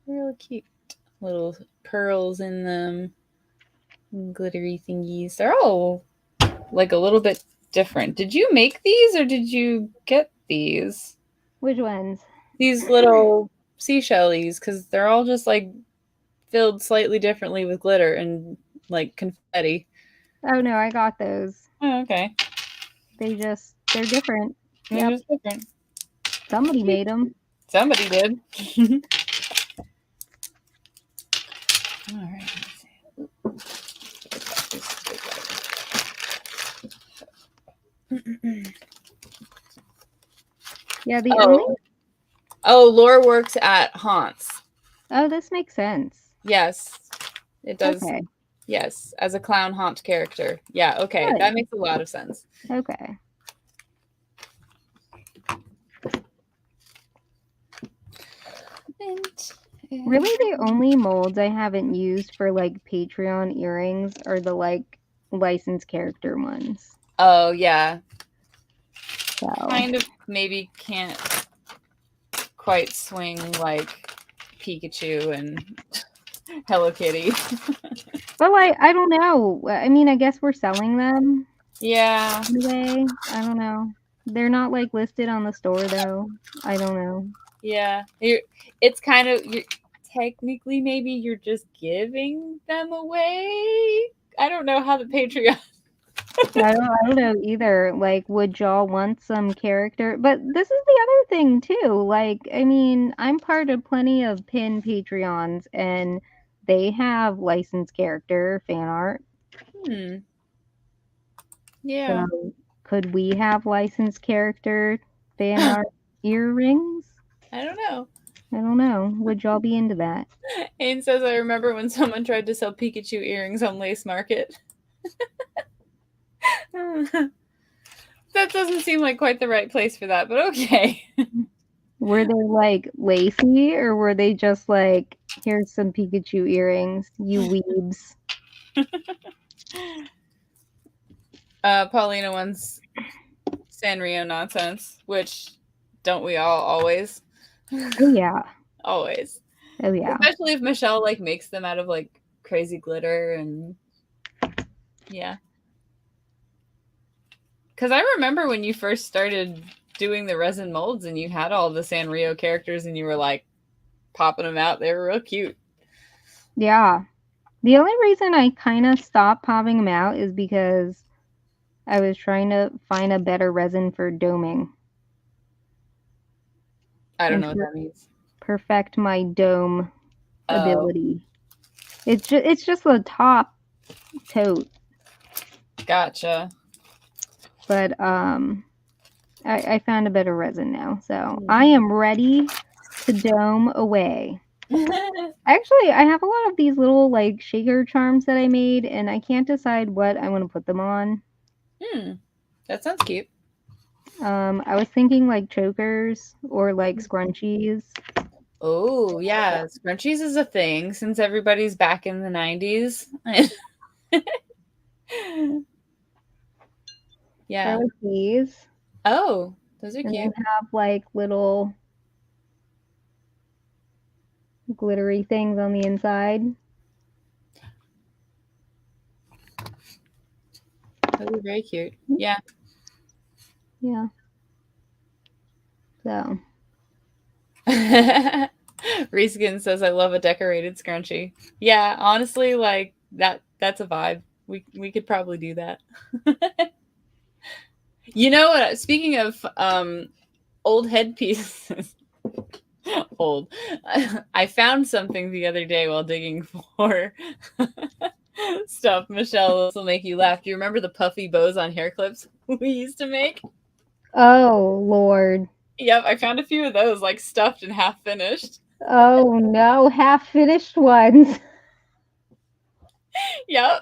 Really cute little pearls in them, glittery thingies. They're all like a little bit different. Did you make these or did you get these? Which ones? These little seashellies, because they're all just like filled slightly differently with glitter and like confetti. Oh no, I got those. Oh, okay. They're different. They're just different. Somebody made them. Somebody did. All right. Yeah, the only. Oh, Laura works at Haunts. Oh, this makes sense. Yes, it does. Okay. Yes, as a clown haunt character. Yeah, okay. Good. That makes a lot of sense. Okay. Really, the only molds I haven't used for like Patreon earrings are the like licensed character ones. Oh, yeah. So Kind of maybe can't quite swing like Pikachu and Hello Kitty. but like I don't know. I mean, I guess we're selling them. Yeah. Anyway, I don't know. They're not like listed on the store though. I don't know. Yeah. It's kind of technically maybe you're just giving them away. I don't know how the Patreon. I don't know either. Like, would y'all want some character? But this is the other thing too. Like, I mean, I'm part of plenty of pin Patreons, and they have licensed character fan art. Yeah. So, could we have licensed character fan art earrings? I don't know. I don't know. Would y'all be into that? Ayn says, I remember when someone tried to sell Pikachu earrings on Lace Market. That doesn't seem like quite the right place for that, but okay. Were they like lacy, or were they just like, here's some Pikachu earrings, you weebs? Paulina wants Sanrio nonsense, which don't we all always? Oh yeah. Always. Oh yeah. Especially if Michelle like makes them out of like crazy glitter and yeah. Because I remember when you first started doing the resin molds and you had all the Sanrio characters and you were like popping them out. They were real cute. Yeah. The only reason I kind of stopped popping them out is because I was trying to find a better resin for doming. I don't know what that means. Perfect my dome ability. It's just the top tote. Gotcha. But I found a better resin now, so I am ready to dome away. Actually, I have a lot of these little like shaker charms that I made, and I can't decide what I want to put them on. That sounds cute. I was thinking like chokers or like scrunchies. Oh yeah, scrunchies is a thing since everybody's back in the 90s. Yeah. I like these. Oh, those are And cute. they have like little glittery things on the inside. Those are very cute. Yeah. Yeah. So. Reskin says, I love a decorated scrunchie. Yeah, honestly, like that's a vibe. We could probably do that. You know what? Speaking of old headpieces, old. I found something the other day while digging for stuff. Michelle, this will make you laugh. Do you remember the puffy bows on hair clips we used to make? Oh, Lord. Yep, I found a few of those, like stuffed and half finished. Oh, no. Half finished ones. Yep.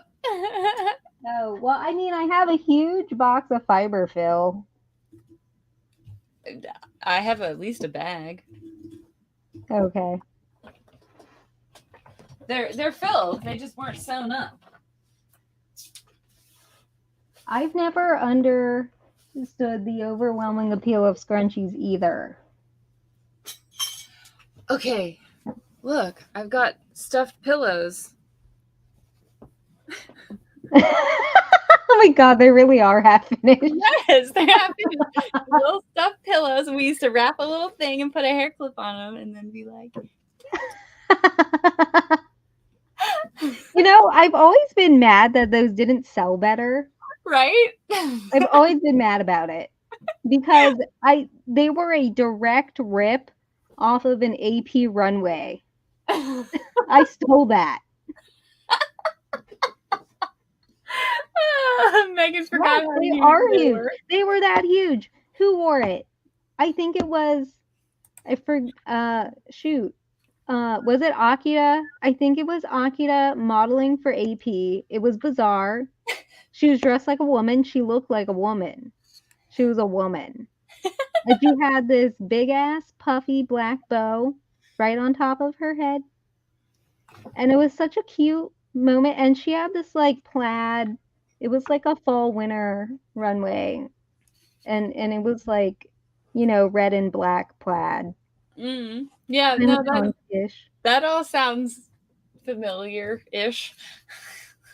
Oh, well, I mean, I have a huge box of fiber fill. I have at least a bag. Okay. They're filled. They just weren't sewn up. I've never understood the overwhelming appeal of scrunchies either. Okay, look, I've got stuffed pillows. Oh my god, they really are half finished. Yes, they have little stuffed pillows. We used to wrap a little thing and put a hair clip on them and then be like, I've always been mad that those didn't sell better. right? I've always been mad about it because they were a direct rip off of an AP runway. I stole that. Megan forgot how They huge are they huge. were. They were that huge. Who wore it? I think it was was it Akira? I think it was Akira modeling for AP. It was bizarre. She was dressed like a woman. She looked like a woman. She was a woman. And she had this big ass puffy black bow right on top of her head. And it was such a cute moment. And she had this like plaid. It was like a fall winter runway. And it was like, red and black plaid. Yeah, Kind no, of punkish. that all sounds familiar-ish.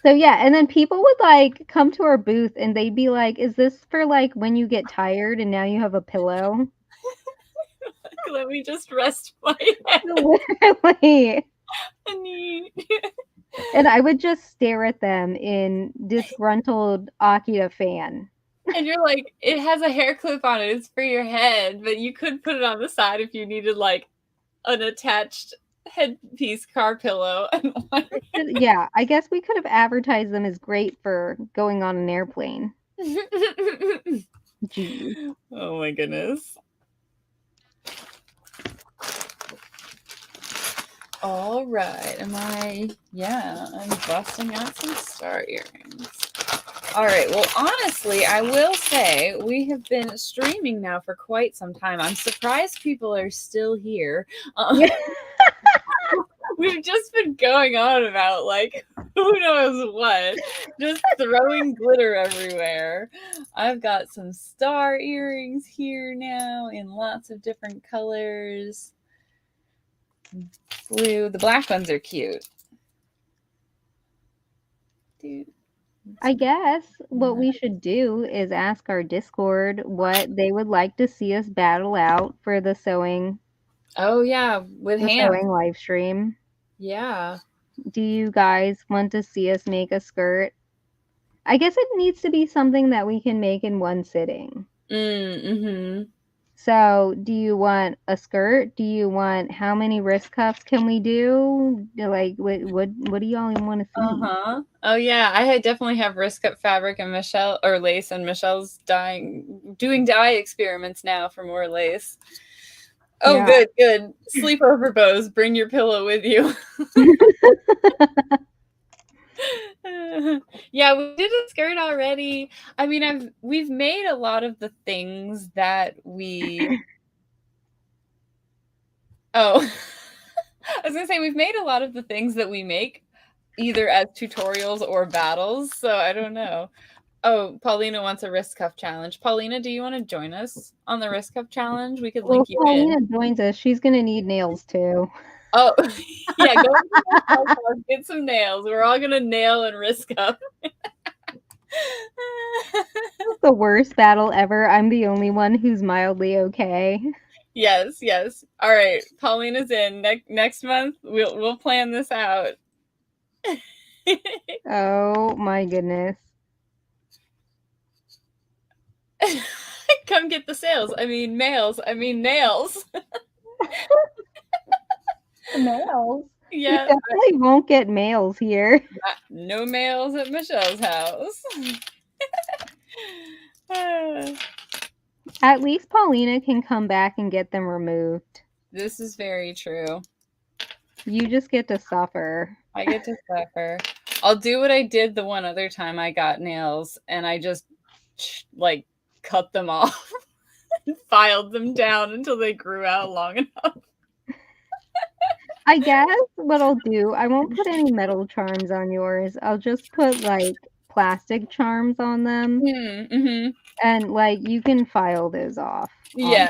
So yeah, and then people would like come to our booth and they'd be like, "Is this for like when you get tired and now you have a pillow?" Let me just rest my head. Literally. Neat. And I would just stare at them in disgruntled Akira fan. And you're like, it has a hair clip on it. It's for your head, but you could put it on the side if you needed like an attached headpiece car pillow. Yeah, I guess we could have advertised them as great for going on an airplane. Jeez. Oh my goodness. All right. I'm busting out some star earrings. All right. Well, honestly, I will say we have been streaming now for quite some time. I'm surprised people are still here. We've just been going on about like who knows what, just throwing glitter everywhere. I've got some star earrings here now in lots of different colors. Blue. The black ones are cute. Dude. I guess what we should do is ask our Discord what they would like to see us battle out for the sewing. Oh yeah, with hands. Sewing live stream. Yeah. Do you guys want to see us make a skirt? I guess it needs to be something that we can make in one sitting. Mm-hmm. So, do you want a skirt? Do you want how many wrist cuffs can we do? Like, what do y'all want to see? Oh yeah, I definitely have wrist cut fabric and lace, and Michelle's doing dye experiments now for more lace. Oh, yeah. Good. Sleepover bows. Bring your pillow with you. Yeah, we did a skirt already. I mean, we've made a lot of the things that we. Oh, I was gonna say we've made a lot of the things that we make either as tutorials or battles. So I don't know. Oh, Paulina wants a wrist cuff challenge. Paulina, do you want to join us on the wrist cuff challenge? We could link you Paulina in. joins us. She's gonna need nails too. Oh, yeah, go get some nails. We're all gonna nail and wrist cuff. The worst battle ever. I'm the only one who's mildly okay. Yes. All right, Paulina's in. Next month, we'll plan this out. Oh my goodness. Come get the sales. I mean nails. Nails? Yeah. We definitely won't get mails here. No mails at Michelle's house. At least Paulina can come back and get them removed. This is very true. You just get to suffer. I get to suffer. I'll do what I did the one other time I got nails, and I just like cut them off and filed them down until they grew out long enough. I guess what I'll do, I won't put any metal charms on yours. I'll just put like plastic charms on them. Mm-hmm. And like you can file those off. Yeah.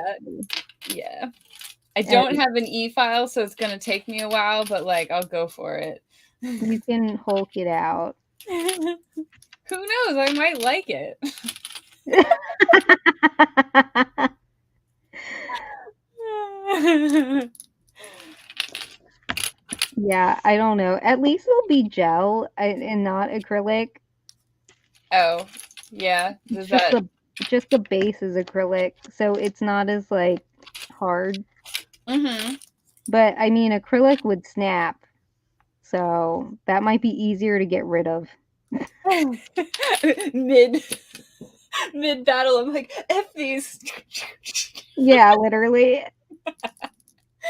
I don't have an e-file, so it's gonna take me a while, but like I'll go for it. You can Hulk it out. Who knows? I might like it. Yeah, I don't know. At least it'll be gel and not acrylic. Oh, yeah. It's just the base is acrylic, so it's not as like hard. Mm-hmm. But I mean, acrylic would snap, so that might be easier to get rid of. mid battle, I'm like, F these. Yeah, literally.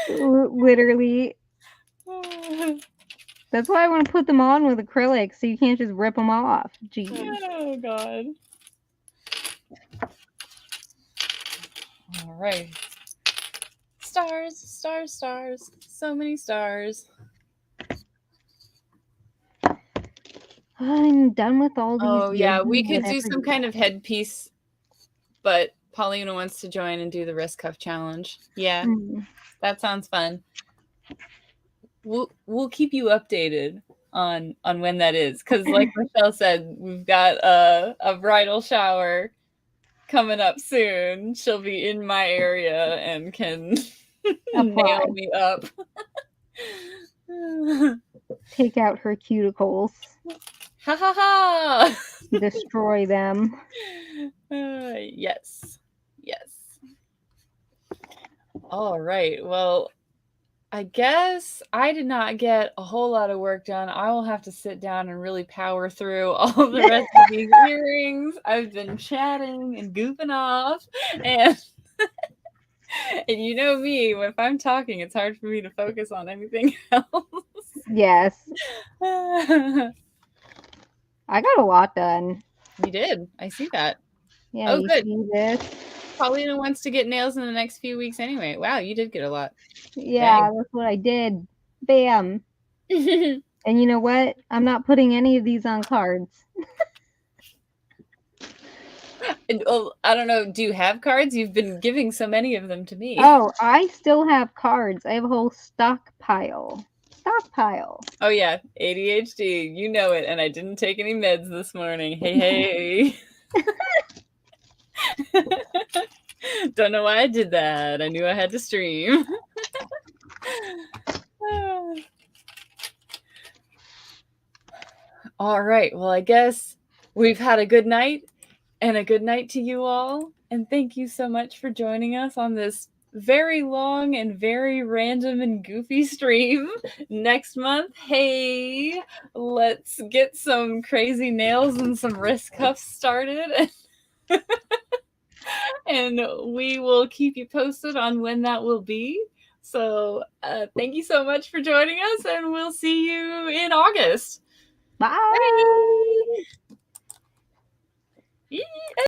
Literally. That's why I want to put them on with acrylic, so you can't just rip them off. Jeez. Oh, God. All right. Stars, stars, stars. So many stars. I'm done with all these. Oh, yeah. We could do some kind of headpiece, but Paulina wants to join and do the wrist cuff challenge. Yeah, that sounds fun. We'll keep you updated on when that is, because like Michelle said, we've got a bridal shower coming up soon. She'll be in my area and can nail me up. Take out her cuticles. Ha ha ha! Destroy them. Yes. All right. Well, I guess I did not get a whole lot of work done. I will have to sit down and really power through all the rest of these earrings. I've been chatting and goofing off, and and you know me, if I'm talking, it's hard for me to focus on anything else. Yes. I got a lot done. You did. I see that. Yeah. Oh, good. See this? Paulina wants to get nails in the next few weeks anyway. Wow, you did get a lot. Yeah, Dang. That's what I did. Bam. And you know what? I'm not putting any of these on cards. I don't know. Do you have cards? You've been giving so many of them to me. Oh, I still have cards. I have a whole stockpile. Oh, yeah. ADHD. You know it. And I didn't take any meds this morning. Hey. Don't know why I did that. I knew I had to stream. All right. Well, I guess we've had a good night, and a good night to you all. And thank you so much for joining us on this very long and very random and goofy stream. Next month, hey, let's get some crazy nails and some wrist cuffs started. And we will keep you posted on when that will be. So thank you so much for joining us, and we'll see you in August. Bye. Bye.